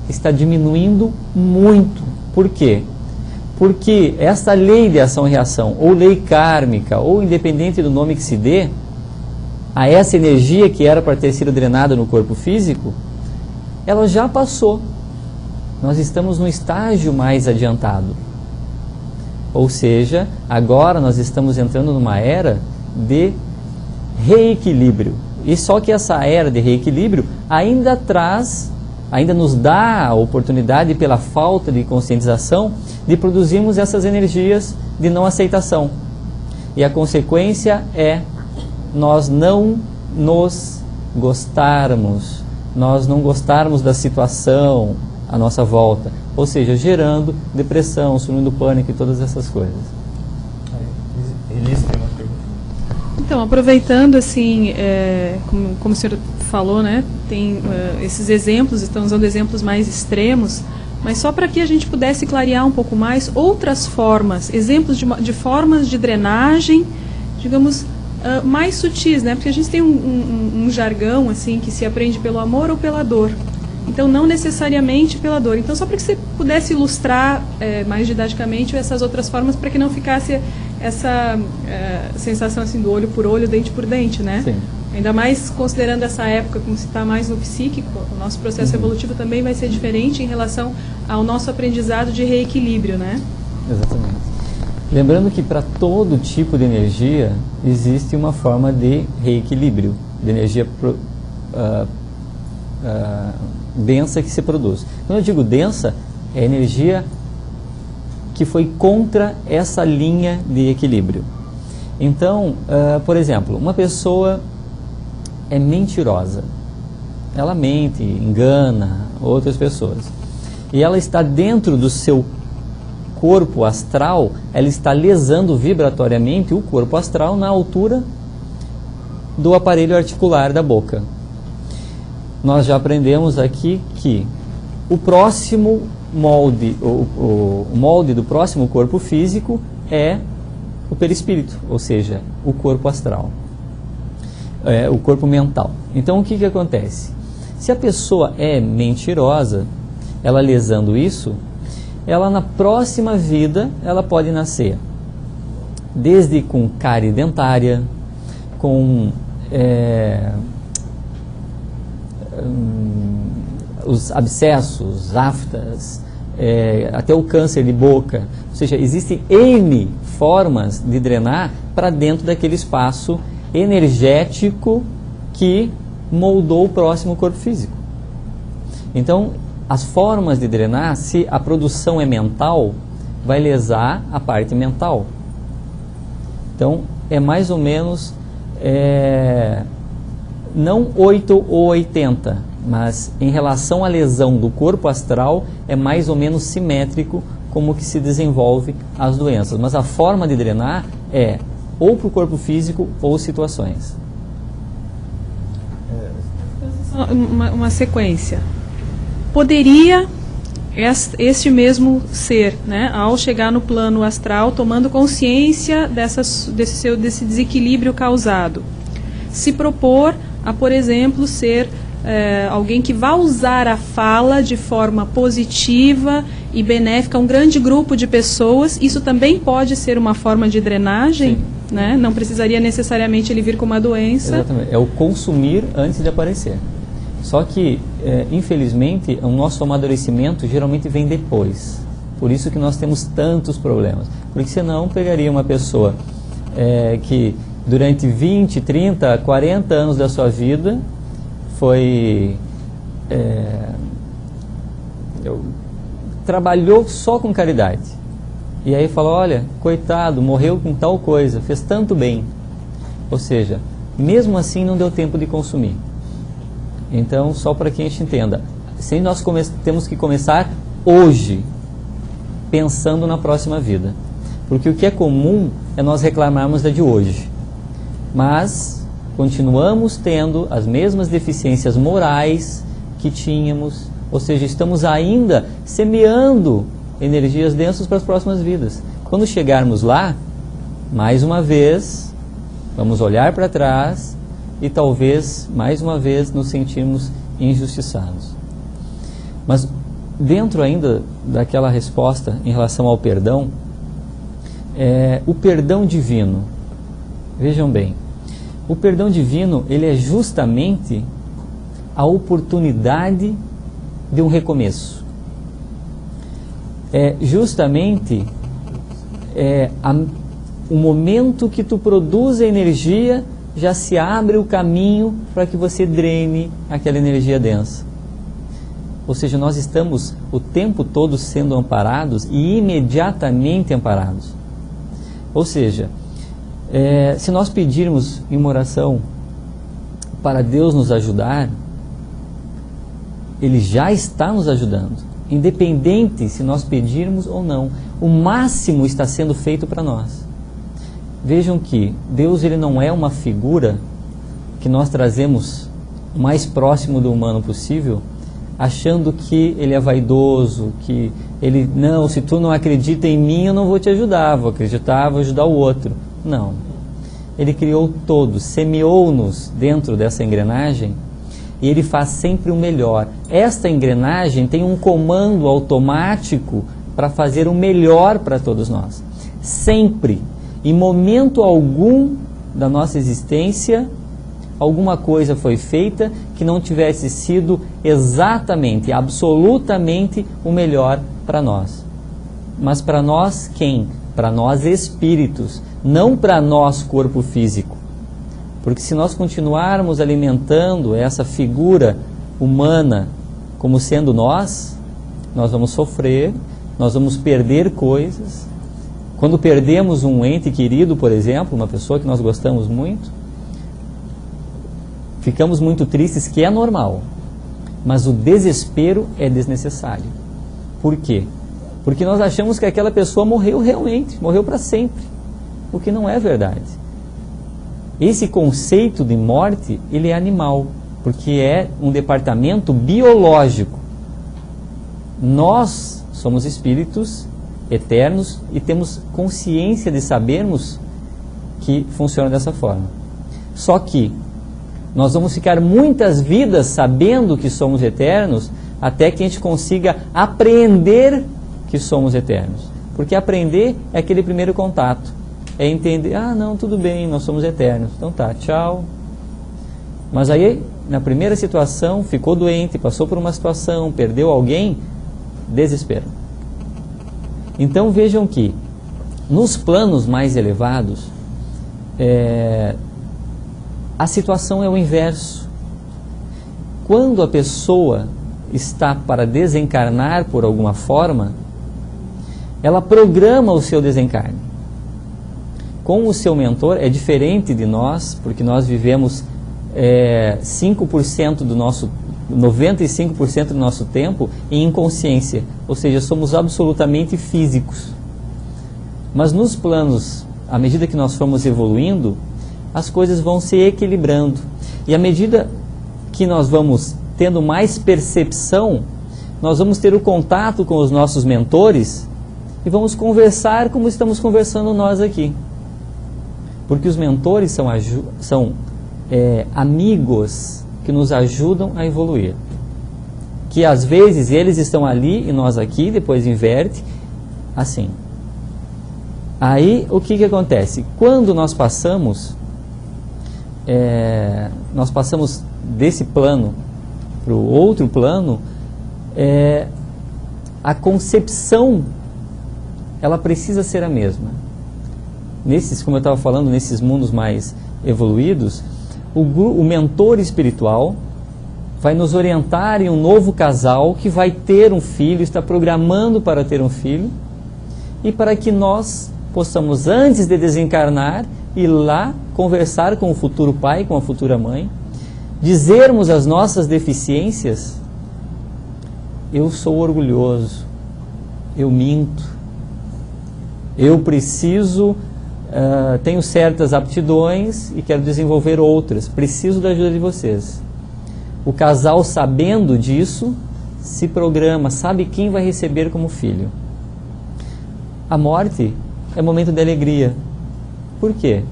está diminuindo muito. Por quê? Porque essa lei de ação e reação, ou lei kármica, ou independente do nome que se dê, a essa energia que era para ter sido drenada no corpo físico, ela já passou. Nós estamos num estágio mais adiantado. Ou seja, agora nós estamos entrando numa era de reequilíbrio. E só que essa era de reequilíbrio ainda nos dá a oportunidade, pela falta de conscientização, de produzirmos essas energias de não aceitação. E a consequência é nós não nos gostarmos, nós não gostarmos da situação à nossa volta, ou seja, gerando depressão, síndrome do pânico e todas essas coisas. Elis tem uma pergunta. Então, aproveitando, assim, como o senhor falou, né, tem esses exemplos, estão usando exemplos mais extremos, mas só para que a gente pudesse clarear um pouco mais outras formas, exemplos de formas de drenagem, digamos, mais sutis, né? Porque a gente tem um jargão assim que se aprende pelo amor ou pela dor. Então, não necessariamente pela dor. Então, só para que você pudesse ilustrar mais didaticamente essas outras formas, para que não ficasse essa sensação assim do olho por olho, dente por dente, né? Sim. Ainda mais considerando essa época, como se está mais no psíquico, o nosso processo evolutivo também vai ser diferente em relação ao nosso aprendizado de reequilíbrio, né? Exatamente. Lembrando que para todo tipo de energia existe uma forma de reequilíbrio, de energia densa que se produz. Quando eu digo densa, é energia que foi contra essa linha de equilíbrio. Então, por exemplo, uma pessoa é mentirosa. Ela mente, engana outras pessoas. E ela está dentro do seu corpo astral, ela está lesando vibratoriamente o corpo astral na altura do aparelho articular da boca. Nós já aprendemos aqui que o próximo molde, o molde do próximo corpo físico é o perispírito, ou seja, o corpo astral, o corpo mental. Então, o que acontece? Se a pessoa é mentirosa, ela lesando isso, ela na próxima vida, ela pode nascer desde com cárie dentária, com os abscessos, aftas, até o câncer de boca. Ou seja, existem N formas de drenar para dentro daquele espaço energético que moldou o próximo corpo físico. Então, as formas de drenar, se a produção é mental, vai lesar a parte mental. Então, é mais ou menos, não 8 ou 80, mas em relação à lesão do corpo astral, é mais ou menos simétrico como que se desenvolve as doenças. Mas a forma de drenar é ou para o corpo físico ou situações. Uma sequência. Poderia este mesmo ser, né, ao chegar no plano astral, tomando consciência desse desequilíbrio causado, se propor a, por exemplo, ser alguém que vai usar a fala de forma positiva e benéfica a um grande grupo de pessoas, isso também pode ser uma forma de drenagem, né? Não precisaria necessariamente ele vir com uma doença. Exatamente, é o consumir antes de aparecer. Só que, infelizmente, o nosso amadurecimento geralmente vem depois. Por isso que nós temos tantos problemas. Porque senão pegaria uma pessoa que durante 20, 30, 40 anos da sua vida trabalhou só com caridade. E aí falou, olha, coitado, morreu com tal coisa, fez tanto bem. Ou seja, mesmo assim não deu tempo de consumir. Então, só para que a gente entenda, nós temos que começar hoje, pensando na próxima vida. Porque o que é comum é nós reclamarmos da de hoje. Mas continuamos tendo as mesmas deficiências morais que tínhamos, ou seja, estamos ainda semeando energias densas para as próximas vidas. Quando chegarmos lá, mais uma vez, vamos olhar para trás e talvez, mais uma vez, nos sentirmos injustiçados. Mas dentro ainda daquela resposta em relação ao perdão, o perdão divino, vejam bem, o perdão divino, ele é justamente a oportunidade de um recomeço. É justamente o momento que tu produz a energia, já se abre o caminho para que você drene aquela energia densa. Ou seja, nós estamos o tempo todo sendo amparados e imediatamente amparados. Ou seja, se nós pedirmos em uma oração para Deus nos ajudar, Ele já está nos ajudando, independente se nós pedirmos ou não. O máximo está sendo feito para nós. Vejam que Deus, ele não é uma figura que nós trazemos o mais próximo do humano possível, achando que ele é vaidoso, que ele, não, se tu não acredita em mim, eu não vou te ajudar, vou acreditar, vou ajudar o outro. Não. Ele criou todos, semeou-nos dentro dessa engrenagem e ele faz sempre o melhor. Esta engrenagem tem um comando automático para fazer o melhor para todos nós. Sempre, em momento algum da nossa existência, alguma coisa foi feita que não tivesse sido exatamente, absolutamente o melhor para nós. Mas para nós quem? Para nós espíritos, não para nós corpo físico. Porque se nós continuarmos alimentando essa figura humana como sendo nós vamos sofrer, nós vamos perder coisas. Quando perdemos um ente querido, por exemplo, uma pessoa que nós gostamos muito, ficamos muito tristes, que é normal. Mas o desespero é desnecessário. Por quê? Porque nós achamos que aquela pessoa morreu realmente, morreu para sempre. O que não é verdade. Esse conceito de morte, ele é animal, porque é um departamento biológico. Nós somos espíritos eternos e temos consciência de sabermos que funciona dessa forma. Só que nós vamos ficar muitas vidas sabendo que somos eternos até que a gente consiga apreender que somos eternos. Porque aprender é aquele primeiro contato. É entender, não, tudo bem, nós somos eternos. Então tá, tchau. Mas aí, na primeira situação, ficou doente, passou por uma situação, perdeu alguém, desespero. Então vejam que nos planos mais elevados a situação é o inverso. Quando a pessoa está para desencarnar por alguma forma, ela programa o seu desencarne. Com o seu mentor é diferente de nós, porque nós vivemos 5% do nosso 95% do nosso tempo em inconsciência, ou seja, somos absolutamente físicos. Mas nos planos, à medida que nós formos evoluindo, as coisas vão se equilibrando. E à medida que nós vamos tendo mais percepção, nós vamos ter o contato com os nossos mentores e vamos conversar como estamos conversando nós aqui. Porque os mentores são amigos que nos ajudam a evoluir. Que às vezes eles estão ali e nós aqui, depois inverte, assim. Aí o que acontece? Quando nós passamos desse plano para o outro plano, a concepção ela precisa ser a mesma. Como eu estava falando, nesses mundos mais evoluídos, o mentor espiritual vai nos orientar em um novo casal que vai ter um filho, está programando para ter um filho, e para que nós possamos, antes de desencarnar, ir lá conversar com o futuro pai, com a futura mãe, dizermos as nossas deficiências. Eu sou orgulhoso, eu minto, eu preciso, tenho certas aptidões e quero desenvolver outras, preciso da ajuda de vocês. O casal, sabendo disso, se programa, sabe quem vai receber como filho. A morte é momento de alegria. Por quê?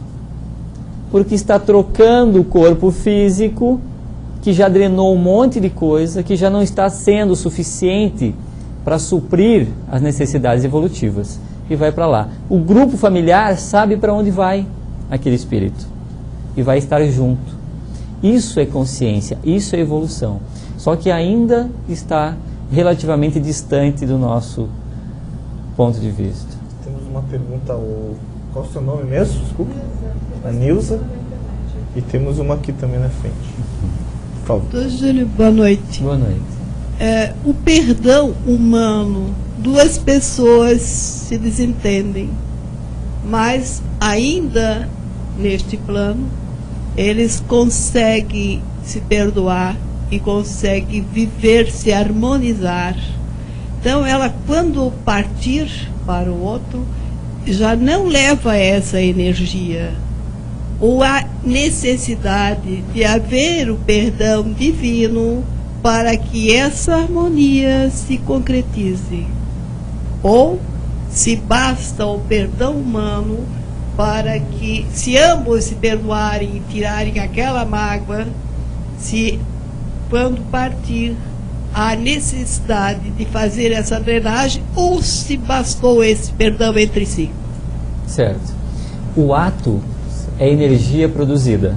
Porque está trocando o corpo físico, que já drenou um monte de coisa, que já não está sendo suficiente para suprir as necessidades evolutivas, e vai para lá. O grupo familiar sabe para onde vai aquele espírito e vai estar junto. Isso é consciência, isso é evolução. Só que ainda está relativamente distante do nosso ponto de vista. Temos uma pergunta, qual é o seu nome mesmo? Desculpa. A Nilza. E temos uma aqui também na frente. Por favor. Doutor Júlio, boa noite. Boa noite. O perdão humano, duas pessoas se desentendem, mas ainda neste plano eles conseguem se perdoar e conseguem viver, se harmonizar. Então ela, quando partir para o outro, já não leva essa energia, ou a necessidade de haver o perdão divino para que essa harmonia se concretize, ou se basta o perdão humano para que, se ambos se perdoarem e tirarem aquela mágoa, se quando partir há necessidade de fazer essa drenagem, ou se bastou esse perdão entre si. Certo. O ato é energia produzida,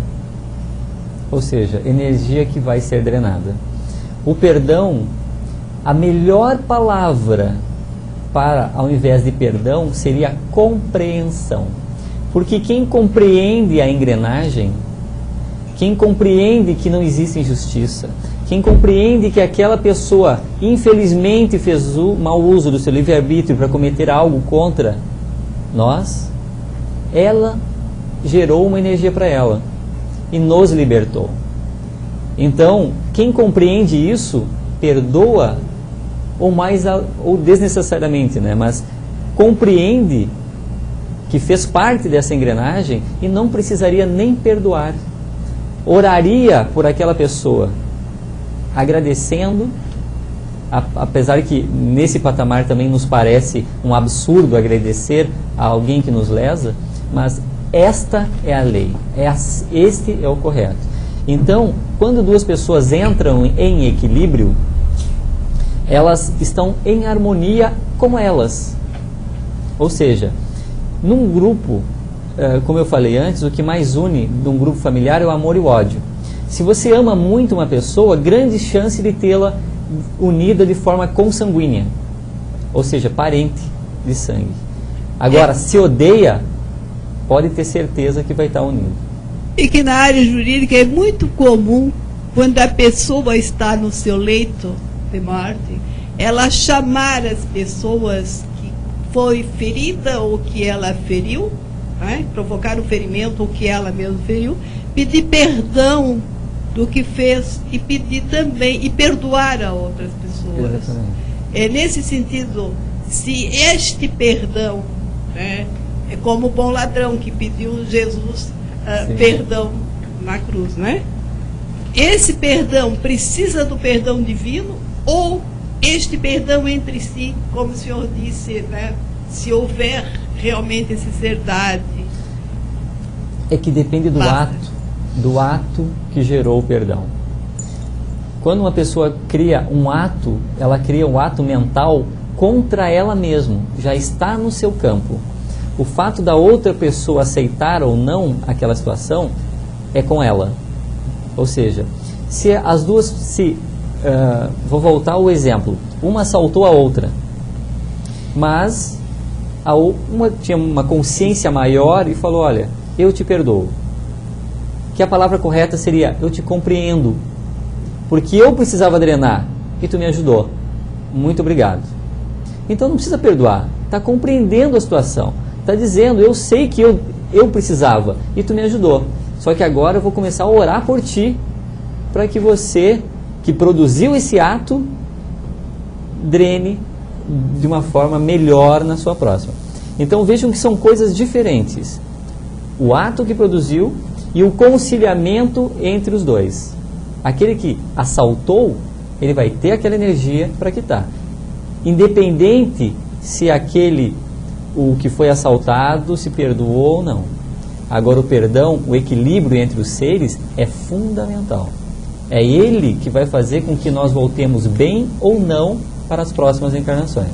ou seja, energia que vai ser drenada. O perdão, a melhor palavra para, ao invés de perdão, seria compreensão. Porque quem compreende a engrenagem, quem compreende que não existe injustiça, quem compreende que aquela pessoa infelizmente fez mau uso do seu livre-arbítrio para cometer algo contra nós, ela gerou uma energia para ela e nos libertou. Então, quem compreende isso, perdoa, ou desnecessariamente, né? Mas compreende que fez parte dessa engrenagem e não precisaria nem perdoar. Oraria por aquela pessoa, agradecendo, apesar que nesse patamar também nos parece um absurdo agradecer a alguém que nos lesa, mas esta é a lei, este é o correto. Então, quando duas pessoas entram em equilíbrio, elas estão em harmonia com elas. Ou seja, num grupo, como eu falei antes, o que mais une num grupo familiar é o amor e o ódio. Se você ama muito uma pessoa, grande chance de tê-la unida de forma consanguínea, ou seja, parente. de sangue. Agora, se odeia, pode ter certeza que vai estar unido. E que na área jurídica é muito comum, quando a pessoa está no seu leito de morte, ela chamar as pessoas que foi ferida ou que ela feriu, né, provocar o ferimento ou que ela mesma feriu, pedir perdão do que fez e pedir também, e perdoar a outras pessoas. Exatamente. É nesse sentido, se este perdão, né, é como o bom ladrão que pediu Jesus perdão na cruz, né? Esse perdão precisa do perdão divino, ou este perdão entre si, como o senhor disse, né, se houver realmente essa sinceridade? É que depende do ato que gerou o perdão. Quando uma pessoa cria um ato, ela cria um ato mental contra ela mesma, já está no seu campo. O fato da outra pessoa aceitar ou não aquela situação é com ela. Ou seja, se as duas, vou voltar ao exemplo, uma assaltou a outra, mas uma tinha uma consciência maior e falou, olha, eu te perdoo. Que a palavra correta seria, eu te compreendo, porque eu precisava drenar e tu me ajudou. Muito obrigado. Então não precisa perdoar, está compreendendo a situação. Está dizendo, eu sei que eu precisava e tu me ajudou. Só que agora eu vou começar a orar por ti, para que você, que produziu esse ato, drene de uma forma melhor na sua próxima. Então vejam que são coisas diferentes. O ato que produziu e o conciliamento entre os dois. Aquele que assaltou, ele vai ter aquela energia para quitar. Independente se o que foi assaltado se perdoou ou não. Agora o perdão, o equilíbrio entre os seres é fundamental. É ele que vai fazer com que nós voltemos bem ou não para as próximas encarnações.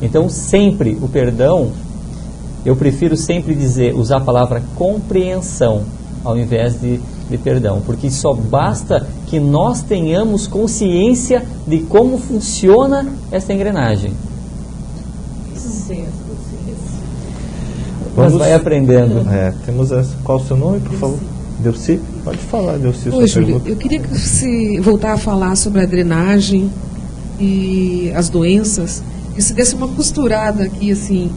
Então sempre o perdão, eu prefiro sempre usar a palavra compreensão ao invés de perdão, porque só basta que nós tenhamos consciência de como funciona essa engrenagem. Mas vai aprendendo. Temos qual o seu nome, por favor? Delci? Pode falar, Delci. Oi, Júlio. Eu queria que você voltar a falar sobre a drenagem e as doenças, e se desse uma costurada aqui, assim,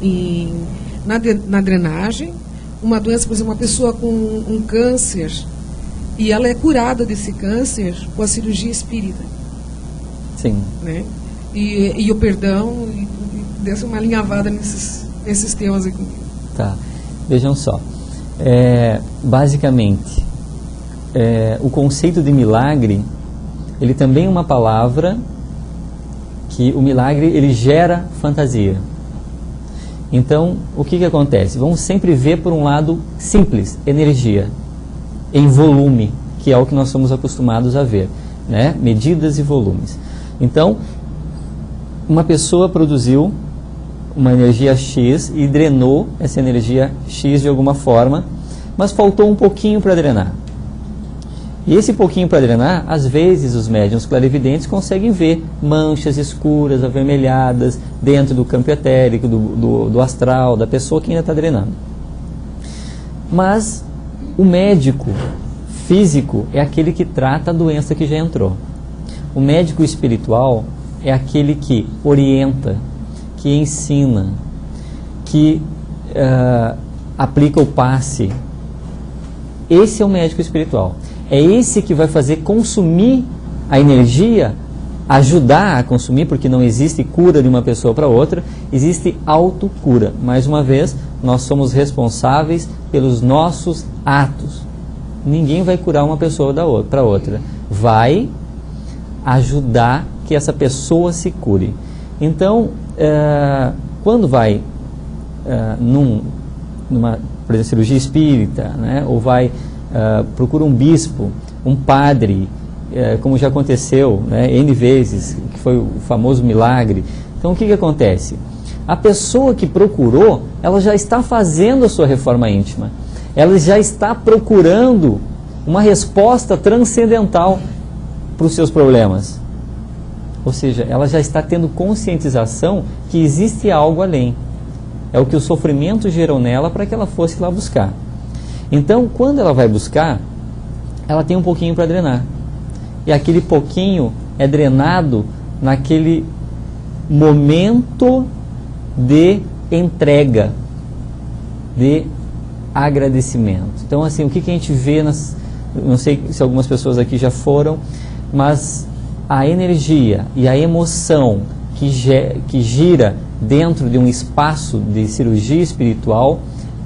na drenagem, uma doença, por exemplo, uma pessoa com um câncer, e ela é curada desse câncer com a cirurgia espírita. Sim. Né? E o perdão, e desse uma alinhavada nesses temas aqui. Tá, vejam só, basicamente, o conceito de milagre, ele também é uma palavra que o milagre, ele gera fantasia. Então, o que acontece? Vamos sempre ver por um lado simples, energia, em volume, que é o que nós somos acostumados a ver, né? Medidas e volumes. Então, uma pessoa produziu uma energia X e drenou essa energia X de alguma forma, mas faltou um pouquinho para drenar. E esse pouquinho para drenar, às vezes os médiuns clarividentes conseguem ver manchas escuras, avermelhadas, dentro do campo etérico, do astral, da pessoa que ainda está drenando. Mas o médico físico é aquele que trata a doença que já entrou. O médico espiritual é aquele que orienta, que ensina, que aplica o passe. Esse é o médico espiritual. É esse que vai fazer consumir a energia, ajudar a consumir, porque não existe cura de uma pessoa para outra, existe autocura. Mais uma vez, nós somos responsáveis pelos nossos atos. Ninguém vai curar uma pessoa para outra. Vai ajudar que essa pessoa se cure. Então, quando vai numa, por exemplo, cirurgia espírita, né, ou procura um bispo, um padre, como já aconteceu, né, N vezes, que foi o famoso milagre. Então o que acontece? A pessoa que procurou, ela já está fazendo a sua reforma íntima, ela já está procurando uma resposta transcendental para os seus problemas. Ou seja, ela já está tendo conscientização que existe algo além. É o que o sofrimento gerou nela para que ela fosse lá buscar. Então, quando ela vai buscar, ela tem um pouquinho para drenar. E aquele pouquinho é drenado naquele momento de entrega, de agradecimento. Então, assim, o que a gente vê não sei se algumas pessoas aqui já foram, mas a energia e a emoção que gira dentro de um espaço de cirurgia espiritual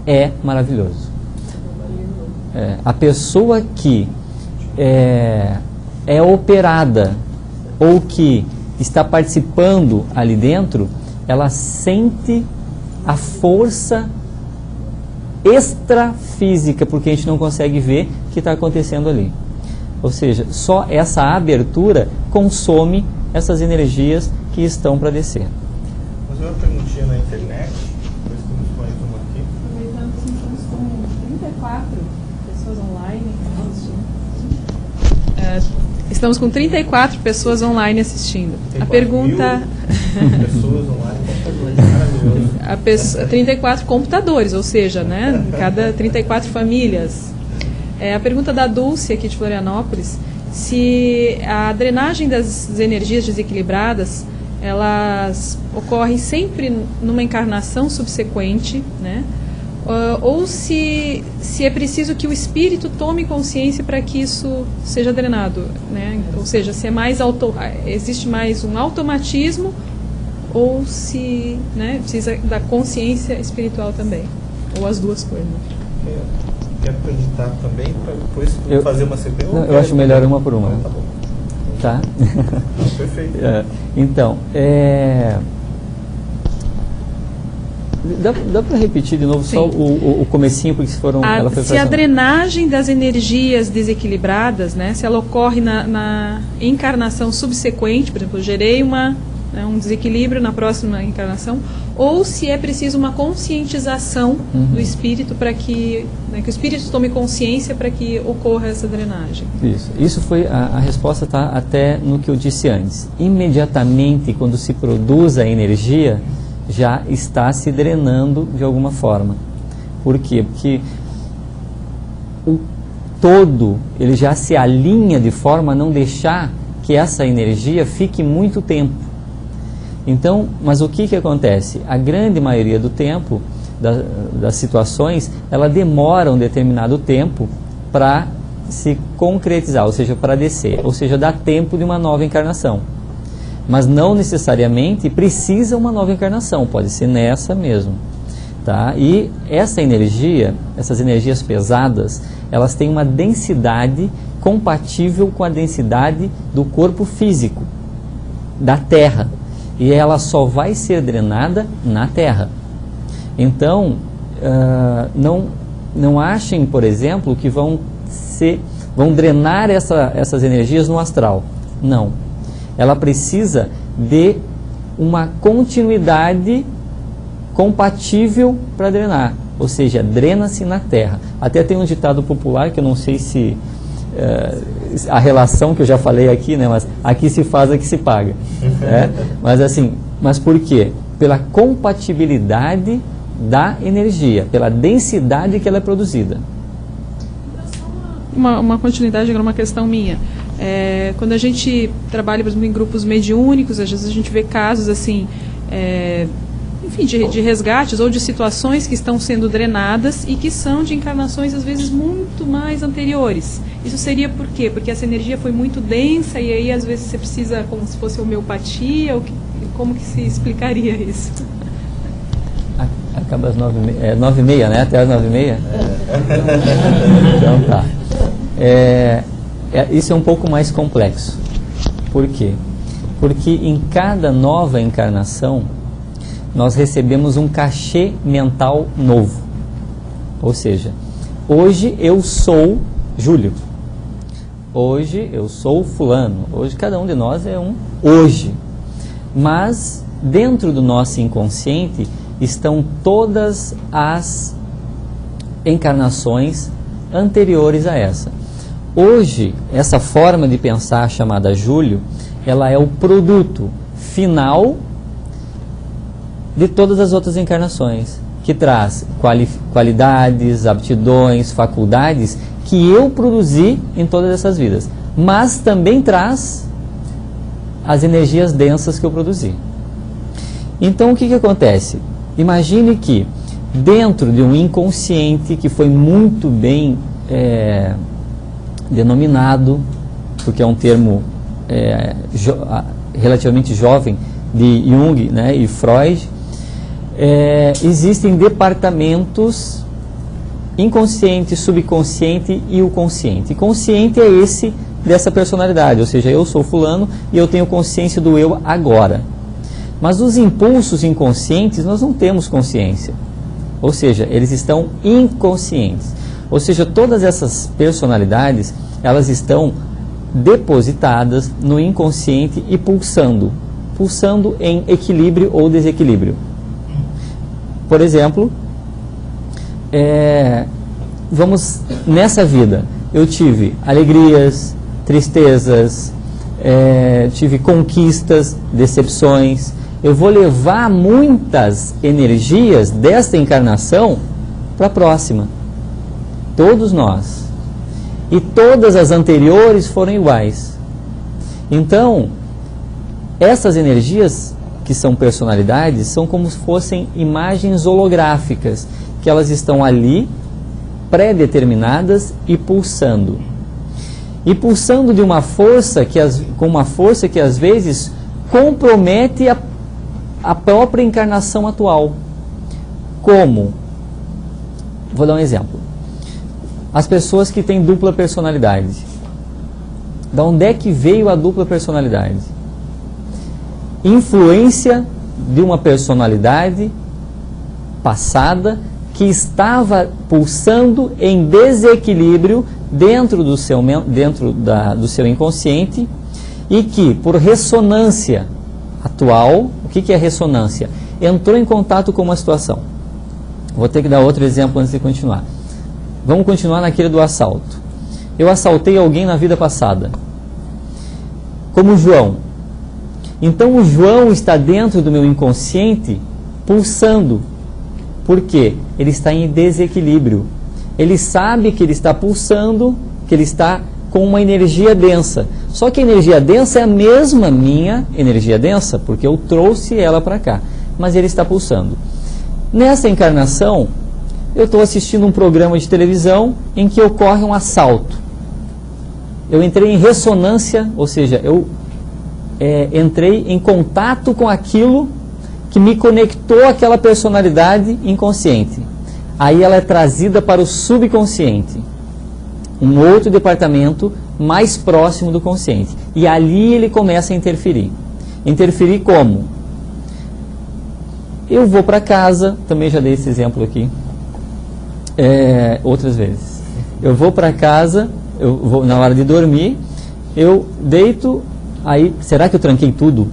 é maravilhoso. A pessoa que é operada ou que está participando ali dentro, ela sente a força extrafísica, porque a gente não consegue ver o que está acontecendo ali. Ou seja, só essa abertura consome essas energias que estão para descer. Mas uma perguntinha na internet, depois temos mais uma aqui. Aproveitando que estamos com 34 pessoas online assistindo. Estamos com 34 pessoas online assistindo. A pergunta... pessoas online, maravilhoso. 34 computadores, ou seja, né, cada 34 famílias. A pergunta da Dulce, aqui de Florianópolis, se a drenagem das energias desequilibradas, elas ocorrem sempre numa encarnação subsequente, né, ou se é preciso que o espírito tome consciência para que isso seja drenado, né? Ou seja, se é mais existe mais um automatismo ou se, né, precisa da consciência espiritual também, ou as duas coisas. Quer acreditar também para depois fazer uma CP? Eu acho melhor uma por uma. Tá bom. Tá? Perfeito. Então, dá para repetir de novo? Sim. Só o comecinho, porque se a drenagem das energias desequilibradas, né, se ela ocorre na encarnação subsequente, por exemplo, eu gerei um desequilíbrio na próxima encarnação, ou se é preciso uma conscientização do espírito para que o espírito tome consciência para que ocorra essa drenagem. Isso foi a resposta, está até no que eu disse antes. Imediatamente, quando se produz a energia, já está se drenando de alguma forma. Por quê? Porque o todo ele já se alinha de forma a não deixar que essa energia fique muito tempo. Então, mas o que acontece? A grande maioria do tempo, das situações, ela demora um determinado tempo para se concretizar, ou seja, para descer, ou seja, dá tempo de uma nova encarnação. Mas não necessariamente precisa uma nova encarnação, pode ser nessa mesmo. Tá? E essa energia, essas energias pesadas, elas têm uma densidade compatível com a densidade do corpo físico, da Terra. E ela só vai ser drenada na Terra. Então, não achem, por exemplo, que vão drenar essas energias no astral. Não. Ela precisa de uma continuidade compatível para drenar. Ou seja, drena-se na Terra. Até tem um ditado popular, que eu não sei se... a relação que eu já falei aqui, né, mas aqui se faz, aqui se paga. Mas assim, mas por quê? Pela compatibilidade da energia, pela densidade que ela é produzida. Uma continuidade, agora uma questão minha. Quando a gente trabalha, por exemplo, em grupos mediúnicos, às vezes a gente vê casos assim, enfim, de resgates ou de situações que estão sendo drenadas e que são de encarnações, às vezes, muito mais anteriores. Isso seria por quê? Porque essa energia foi muito densa e aí, às vezes, você precisa, como se fosse homeopatia, como que se explicaria isso? Acaba às 9h30, né? Até às 9h30? Então tá. Isso é um pouco mais complexo. Por quê? Porque em cada nova encarnação, nós recebemos um cachê mental novo. Ou seja, hoje eu sou Júlio. Hoje eu sou fulano. Hoje cada um de nós é um hoje. Mas dentro do nosso inconsciente estão todas as encarnações anteriores a essa. Hoje, essa forma de pensar chamada Júlio, ela é o produto final de todas as outras encarnações, que traz qualidades, aptidões, faculdades que eu produzi em todas essas vidas, mas também traz as energias densas que eu produzi. Então o que acontece? Imagine que dentro de um inconsciente que foi muito bem denominado, porque é um termo relativamente jovem, de Jung, né, e Freud, existem departamentos inconsciente, subconsciente e o consciente. E consciente é esse dessa personalidade, ou seja, eu sou fulano e eu tenho consciência do eu agora. Mas os impulsos inconscientes nós não temos consciência, ou seja, eles estão inconscientes. Ou seja, todas essas personalidades, elas estão depositadas no inconsciente e pulsando em equilíbrio ou desequilíbrio. Por exemplo, vamos nessa vida, eu tive alegrias, tristezas, tive conquistas, decepções. Eu vou levar muitas energias desta encarnação para a próxima. Todos nós. E todas as anteriores foram iguais. Então, essas energias, que são personalidades, são como se fossem imagens holográficas, que elas estão ali, pré-determinadas e pulsando. E pulsando de uma força com uma força que às vezes compromete a própria encarnação atual. Como? Vou dar um exemplo. As pessoas que têm dupla personalidade. Da onde é que veio a dupla personalidade? Influência de uma personalidade passada que estava pulsando em desequilíbrio dentro do seu inconsciente e que, por ressonância atual, o que é ressonância? Entrou em contato com uma situação. Vou ter que dar outro exemplo antes de continuar. Vamos continuar naquele do assalto. Eu assaltei alguém na vida passada, como João. Então o João está dentro do meu inconsciente pulsando. Por quê? Ele está em desequilíbrio. Ele sabe que ele está pulsando, que ele está com uma energia densa. Só que a energia densa é a mesma minha energia densa, porque eu trouxe ela para cá. Mas ele está pulsando. Nessa encarnação, eu estou assistindo um programa de televisão em que ocorre um assalto. Eu entrei em ressonância, ou seja, eu entrei em contato com aquilo que me conectou àquela personalidade inconsciente. Aí ela é trazida para o subconsciente, um outro departamento mais próximo do consciente. E ali ele começa a interferir. Interferir como? Eu vou para casa, também já dei esse exemplo aqui, outras vezes. Eu vou para casa, eu vou na hora de dormir, eu deito, aí, será que eu tranquei tudo?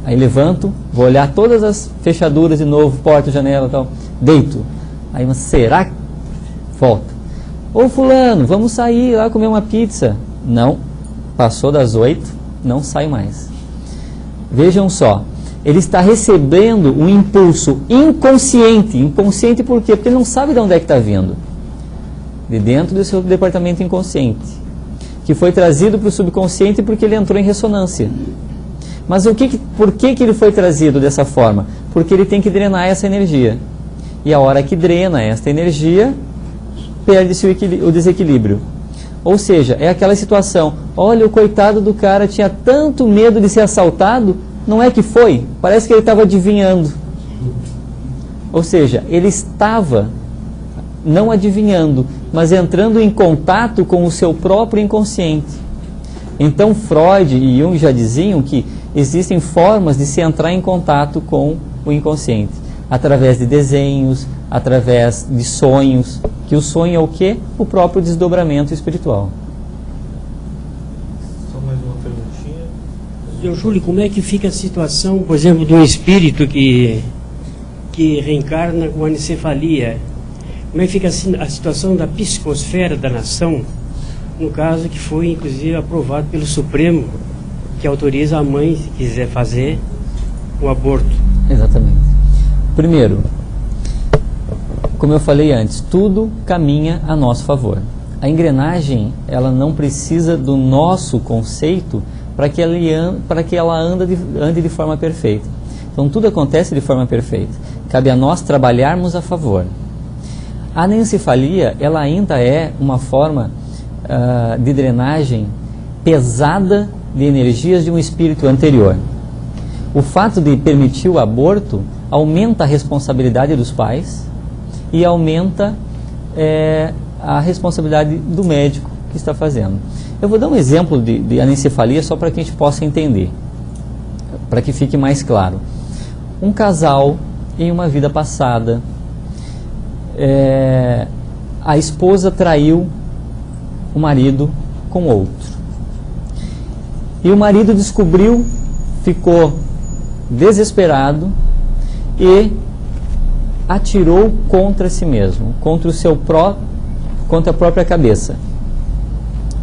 Aí levanto, vou olhar todas as fechaduras de novo, porta, janela e tal, deito. Aí, mas será que... Volta. Ô fulano, vamos sair lá comer uma pizza. Não, passou das 8, não sai mais. Vejam só, ele está recebendo um impulso inconsciente. Inconsciente por quê? Porque ele não sabe de onde é que está vindo. De dentro do seu departamento inconsciente, que foi trazido para o subconsciente porque ele entrou em ressonância. Mas por que ele foi trazido dessa forma? Porque ele tem que drenar essa energia. E a hora que drena esta energia, perde-se o desequilíbrio. Ou seja, é aquela situação, olha, o coitado do cara tinha tanto medo de ser assaltado, não é que foi? Parece que ele estava adivinhando. Ou seja, ele estava não adivinhando, mas entrando em contato com o seu próprio inconsciente. Então Freud e Jung já diziam que existem formas de se entrar em contato com o inconsciente, através de desenhos, através de sonhos, que o sonho é o quê? O próprio desdobramento espiritual. Só mais uma perguntinha. Seu Júlio, como é que fica a situação, por exemplo, de um espírito que reencarna com anencefalia? Como é que fica a situação da psicosfera da nação, no caso que foi, inclusive, aprovado pelo Supremo, que autoriza a mãe, se quiser fazer, o aborto. Exatamente. Primeiro, como eu falei antes, tudo caminha a nosso favor. A engrenagem, ela não precisa do nosso conceito para que ela ande de forma perfeita. Então tudo acontece de forma perfeita. Cabe a nós trabalharmos a favor. A anencefalia, ela ainda é uma forma de drenagem pesada de energias de um espírito anterior. O fato de permitir o aborto aumenta a responsabilidade dos pais e aumenta a responsabilidade do médico que está fazendo. Eu vou dar um exemplo de anencefalia só para que a gente possa entender, para que fique mais claro. Um casal em uma vida passada, a esposa traiu o marido com outro. E o marido descobriu, ficou desesperado e atirou contra si mesmo, contra a própria cabeça.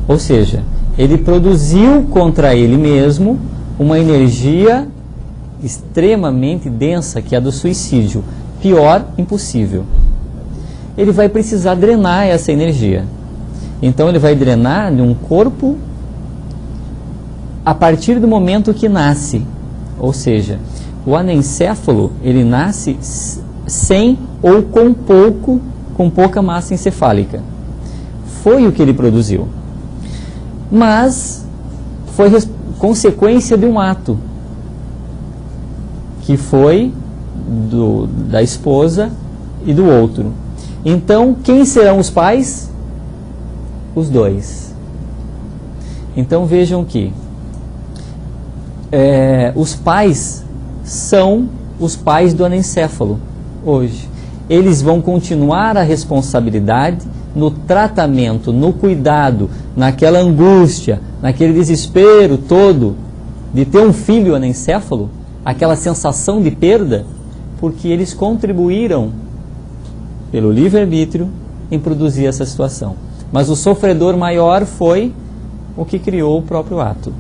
Ou seja, ele produziu contra ele mesmo uma energia extremamente densa, que é a do suicídio. Pior, impossível. Ele vai precisar drenar essa energia. Então ele vai drenar de um corpo a partir do momento que nasce. Ou seja, o anencéfalo, ele nasce sem ou com pouca massa encefálica. Foi o que ele produziu. Mas foi consequência de um ato, que foi da esposa e do outro. Então, quem serão os pais? Os dois. Então vejam que os pais são os pais do anencéfalo hoje. Eles vão continuar a responsabilidade no tratamento, no cuidado, naquela angústia, naquele desespero todo de ter um filho anencéfalo, aquela sensação de perda, porque eles contribuíram pelo livre-arbítrio em produzir essa situação. Mas o maior foi o que criou o próprio ato.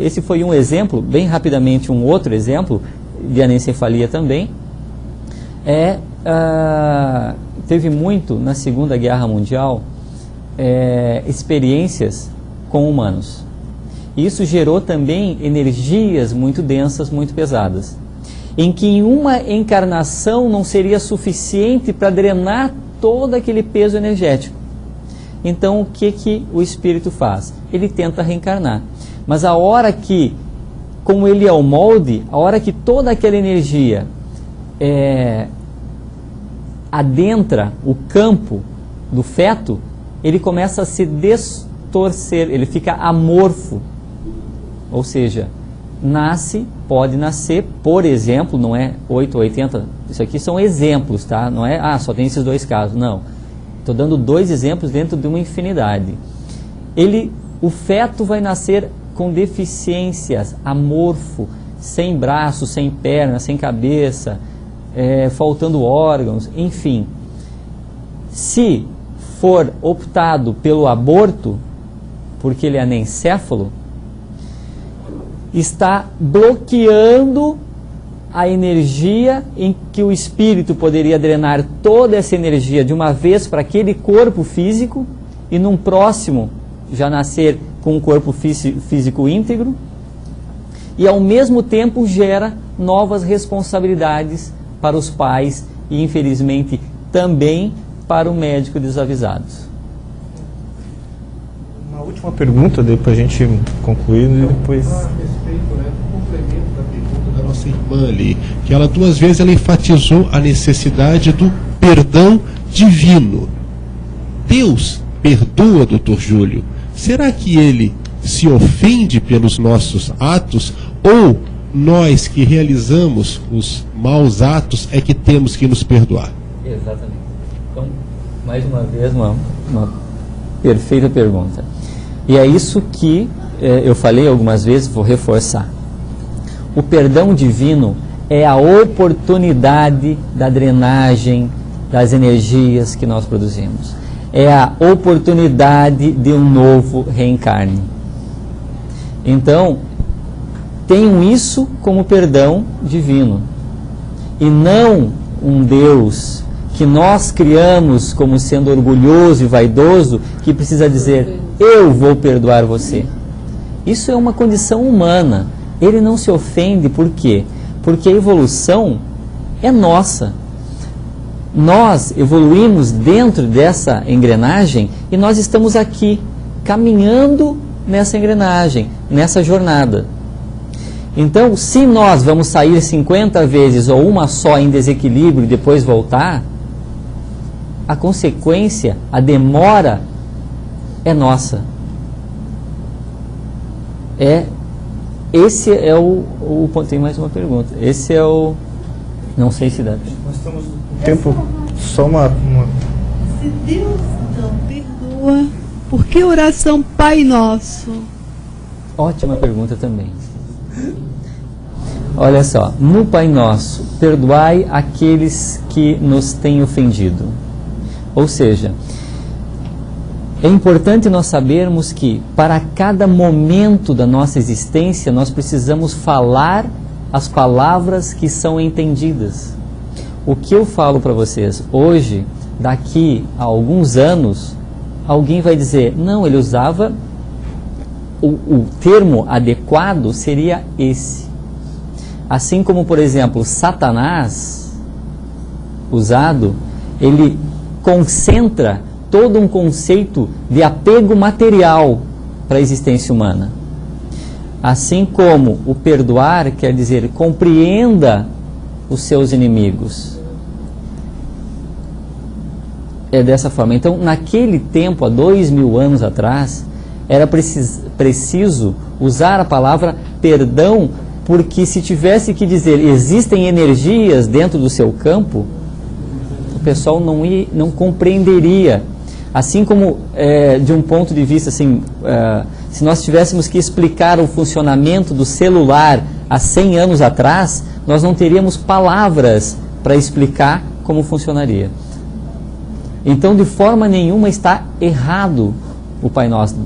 Esse foi um exemplo, bem rapidamente um outro exemplo de anencefalia também. Teve muito na Segunda Guerra Mundial experiências com humanos. Isso gerou também energias muito densas, muito pesadas, em que em uma encarnação não seria suficiente para drenar todo aquele peso energético. Então o que o espírito faz? Ele tenta reencarnar. Mas a hora que, como ele é o molde, a hora que toda aquela energia adentra o campo do feto, ele começa a se distorcer, ele fica amorfo. Ou seja, pode nascer, por exemplo, não é 8 ou 80, isso aqui são exemplos, tá? Não é, só tem esses dois casos, não. Estou dando 2 exemplos dentro de uma infinidade. O feto vai nascer com deficiências, amorfo, sem braço, sem perna, sem cabeça, faltando órgãos, enfim. Se for optado pelo aborto, porque ele é anencéfalo, está bloqueando a energia em que o espírito poderia drenar toda essa energia de uma vez para aquele corpo físico e num próximo já nascer com um corpo físico íntegro, e ao mesmo tempo gera novas responsabilidades para os pais e infelizmente também para o médico desavisado. Uma última pergunta para a gente concluir e depois... complemento da pergunta da nossa irmã ali, que ela 2 vezes enfatizou a necessidade do perdão divino. Deus perdoa, Dr. Júlio. Será que ele se ofende pelos nossos atos, ou nós que realizamos os maus atos é que temos que nos perdoar? Exatamente. Então, mais uma vez, uma perfeita pergunta. E é isso que eu falei algumas vezes, vou reforçar. O perdão divino é a oportunidade da drenagem das energias que nós produzimos. É a oportunidade de um novo reencarne. Então, tenham isso como perdão divino, e não um Deus que nós criamos como sendo orgulhoso e vaidoso, que precisa dizer, eu vou perdoar você. Isso é uma condição humana. Ele não se ofende, por quê? Porque a evolução é nossa. Nós evoluímos dentro dessa engrenagem e nós estamos aqui, caminhando nessa engrenagem, nessa jornada. Então, se nós vamos sair 50 vezes ou uma só em desequilíbrio e depois voltar, a consequência, a demora é nossa. Esse é o ponto. Tem mais uma pergunta. Esse é o... Não sei se dá. Nós estamos no tempo... Só uma... Se Deus não perdoa, por que oração Pai Nosso? Ótima pergunta também. Olha só, no Pai Nosso, perdoai aqueles que nos têm ofendido. Ou seja, é importante nós sabermos que para cada momento da nossa existência nós precisamos falar as palavras que são entendidas. O que eu falo para vocês hoje, daqui a alguns anos, alguém vai dizer, não, ele usava, o termo adequado seria esse. Assim como, por exemplo, Satanás, usado, ele concentra todo um conceito de apego material para a existência humana. Assim como o perdoar quer dizer compreenda os seus inimigos. É dessa forma. Então, naquele tempo, há 2000 anos atrás, era preciso usar a palavra perdão, porque se tivesse que dizer existem energias dentro do seu campo, o pessoal não compreenderia. Assim como, de um ponto de vista, assim, se nós tivéssemos que explicar o funcionamento do celular há 100 anos atrás, nós não teríamos palavras para explicar como funcionaria. Então, de forma nenhuma está errado o Pai Nosso.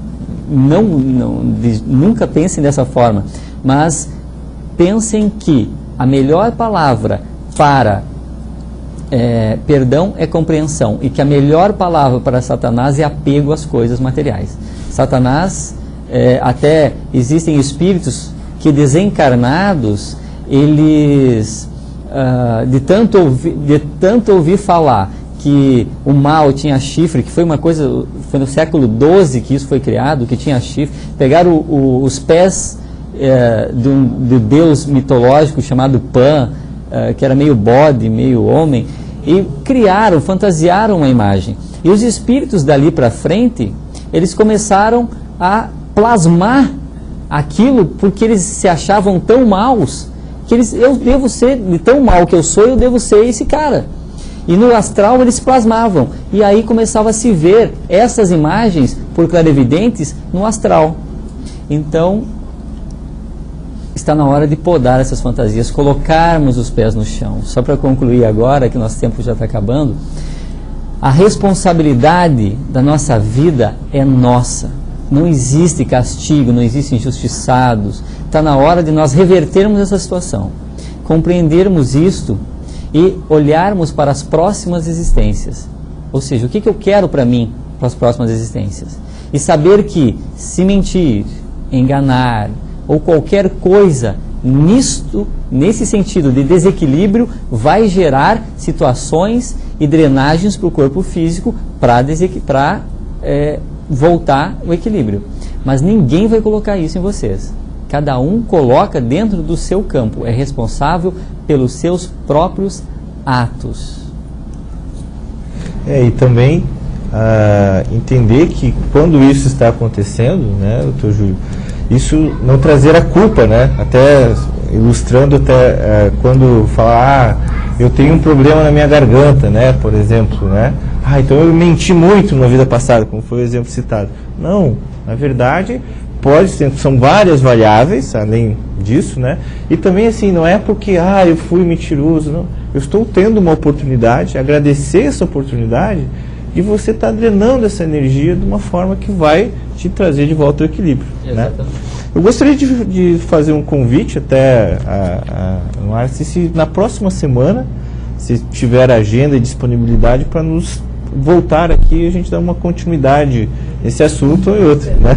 Nunca pensem dessa forma, mas pensem que a melhor palavra para perdão é compreensão, e que a melhor palavra para Satanás é apego às coisas materiais. Satanás, até existem espíritos que desencarnados, eles, de tanto ouvir falar que o mal tinha chifre, que foi uma coisa, foi no século XII que isso foi criado, que tinha chifre, pegaram os pés de deus mitológico chamado Pan, que era meio bode, meio homem, e criaram, fantasiaram uma imagem. E os espíritos dali para frente, eles começaram a plasmar aquilo, porque eles se achavam tão maus, que eu devo ser, de tão mal que eu sou, eu devo ser esse cara. E no astral eles plasmavam, e aí começava a se ver essas imagens por clarividentes no astral. Então, está na hora de podar essas fantasias, colocarmos os pés no chão. Só para concluir agora, que nosso tempo já está acabando, a responsabilidade da nossa vida é nossa. Não existe castigo, não existem injustiçados. Está na hora de nós revertermos essa situação, compreendermos isto e olharmos para as próximas existências. Ou seja, o que eu quero para mim, para as próximas existências. E saber que se mentir, enganar, ou qualquer coisa nesse sentido de desequilíbrio, vai gerar situações e drenagens para o corpo físico para voltar o equilíbrio. Mas ninguém vai colocar isso em vocês. Cada um coloca dentro do seu campo, é responsável pelos seus próprios atos. E também entender que quando isso está acontecendo, né, doutor Júlio, isso não trazer a culpa, né? Até ilustrando, quando falar, eu tenho um problema na minha garganta, né? Por exemplo, né? Então eu menti muito na vida passada, como foi o exemplo citado. Não, na verdade, são várias variáveis, além disso, né? E também, assim, não é porque, eu fui mentiroso, não. Eu estou tendo uma oportunidade, agradecer essa oportunidade, e você está drenando essa energia de uma forma que vai te trazer de volta ao equilíbrio. Né? Eu gostaria de fazer um convite até a Márcia, se na próxima semana, se tiver agenda e disponibilidade, para nos voltar aqui e a gente dar uma continuidade nesse assunto ou em outro, né?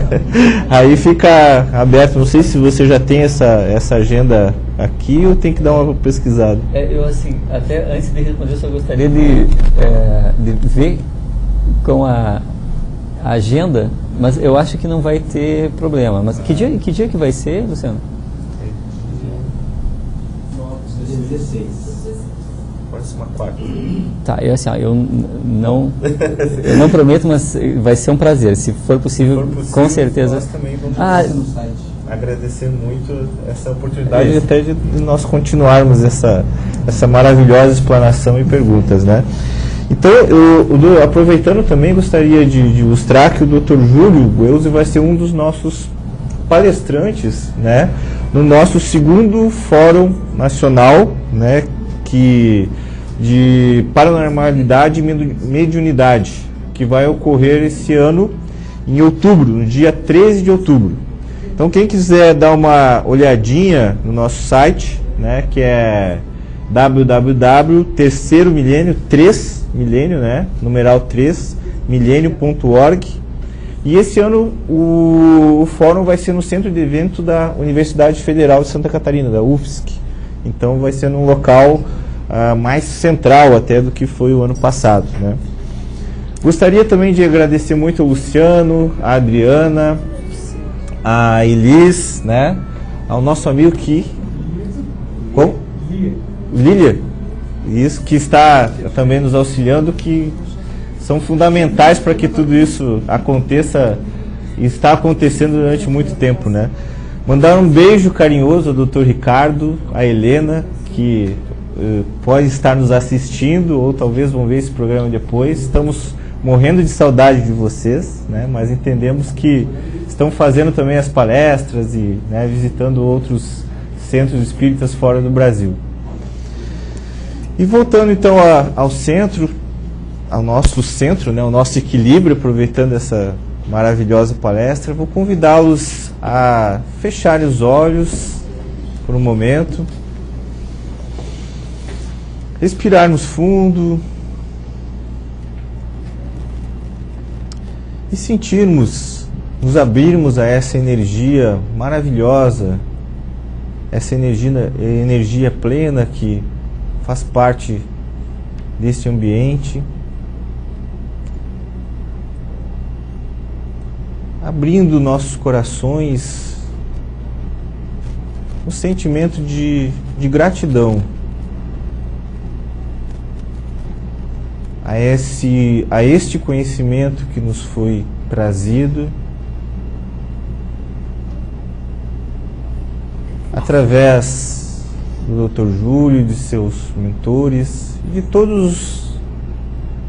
Aí fica aberto. Não sei se você já tem essa agenda aqui ou tem que dar uma pesquisada. Eu, assim, até antes de responder, eu só gostaria de ver com a agenda, mas eu acho que não vai ter problema. Mas que dia que vai ser, Luciano? 16. Próxima quarta. Tá, eu não prometo, mas vai ser um prazer. Se for possível, com certeza. Nós também vamos no site. Agradecer muito essa oportunidade e até de nós continuarmos essa maravilhosa explanação e perguntas, né? Então, eu aproveitando também, gostaria de ilustrar que o Dr. Júlio Guelzi vai ser um dos nossos palestrantes, né, no nosso segundo Fórum Nacional, né, de Paranormalidade e Mediunidade, que vai ocorrer esse ano em outubro, no dia 13 de outubro. Então, quem quiser dar uma olhadinha no nosso site, né, que é www.terceiromilênio, né, numeral 3, milênio.org. E esse ano o fórum vai ser no Centro de Evento da Universidade Federal de Santa Catarina, da UFSC. Então vai ser num local mais central até do que foi o ano passado, né. Gostaria também de agradecer muito ao Luciano, a Adriana, a Elis, né, ao nosso amigo Lília, isso, que está também nos auxiliando, que são fundamentais para que tudo isso aconteça e está acontecendo durante muito tempo, né. Mandar um beijo carinhoso ao Dr. Ricardo, a Helena, que pode estar nos assistindo ou talvez vão ver esse programa depois. Estamos morrendo de saudade de vocês, né, mas entendemos que estão fazendo também as palestras e, né, visitando outros centros espíritas fora do Brasil. E voltando então ao centro, ao nosso centro, né, ao nosso equilíbrio, aproveitando essa maravilhosa palestra, vou convidá-los a fecharem os olhos por um momento, respirarmos fundo e sentirmos, nos abrirmos a essa energia maravilhosa, essa energia plena que faz parte desse ambiente, abrindo nossos corações, um sentimento de gratidão a este conhecimento que nos foi trazido através do Dr. Júlio, de seus mentores, de todos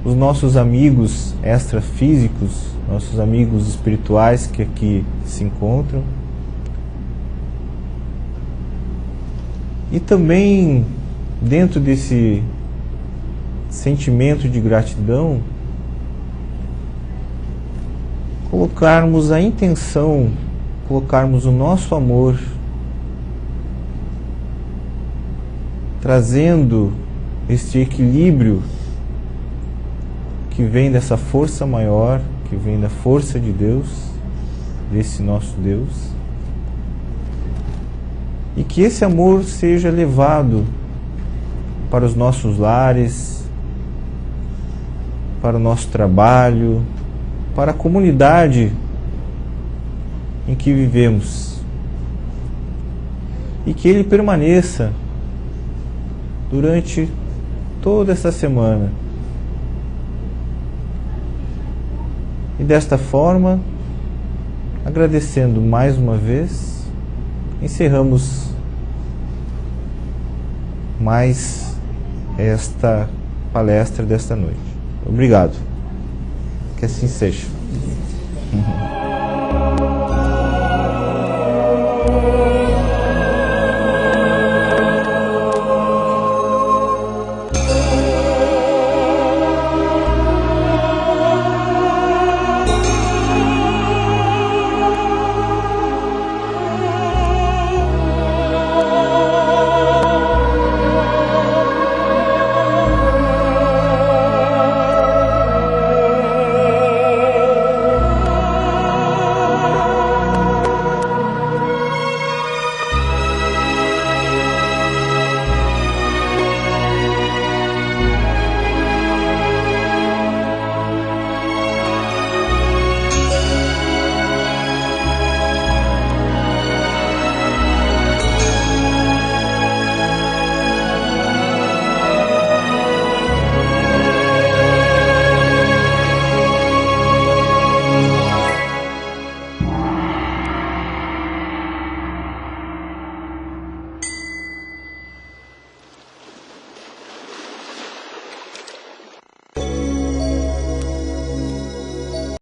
os nossos amigos extrafísicos, nossos amigos espirituais que aqui se encontram. E também, dentro desse sentimento de gratidão, colocarmos a intenção, colocarmos o nosso amor, trazendo este equilíbrio que vem dessa força maior, que vem da força de Deus, desse nosso Deus, e que esse amor seja levado para os nossos lares, para o nosso trabalho, para a comunidade em que vivemos, e que ele permaneça durante toda essa semana. E desta forma, agradecendo mais uma vez, encerramos mais esta palestra desta noite. Obrigado. Que assim seja.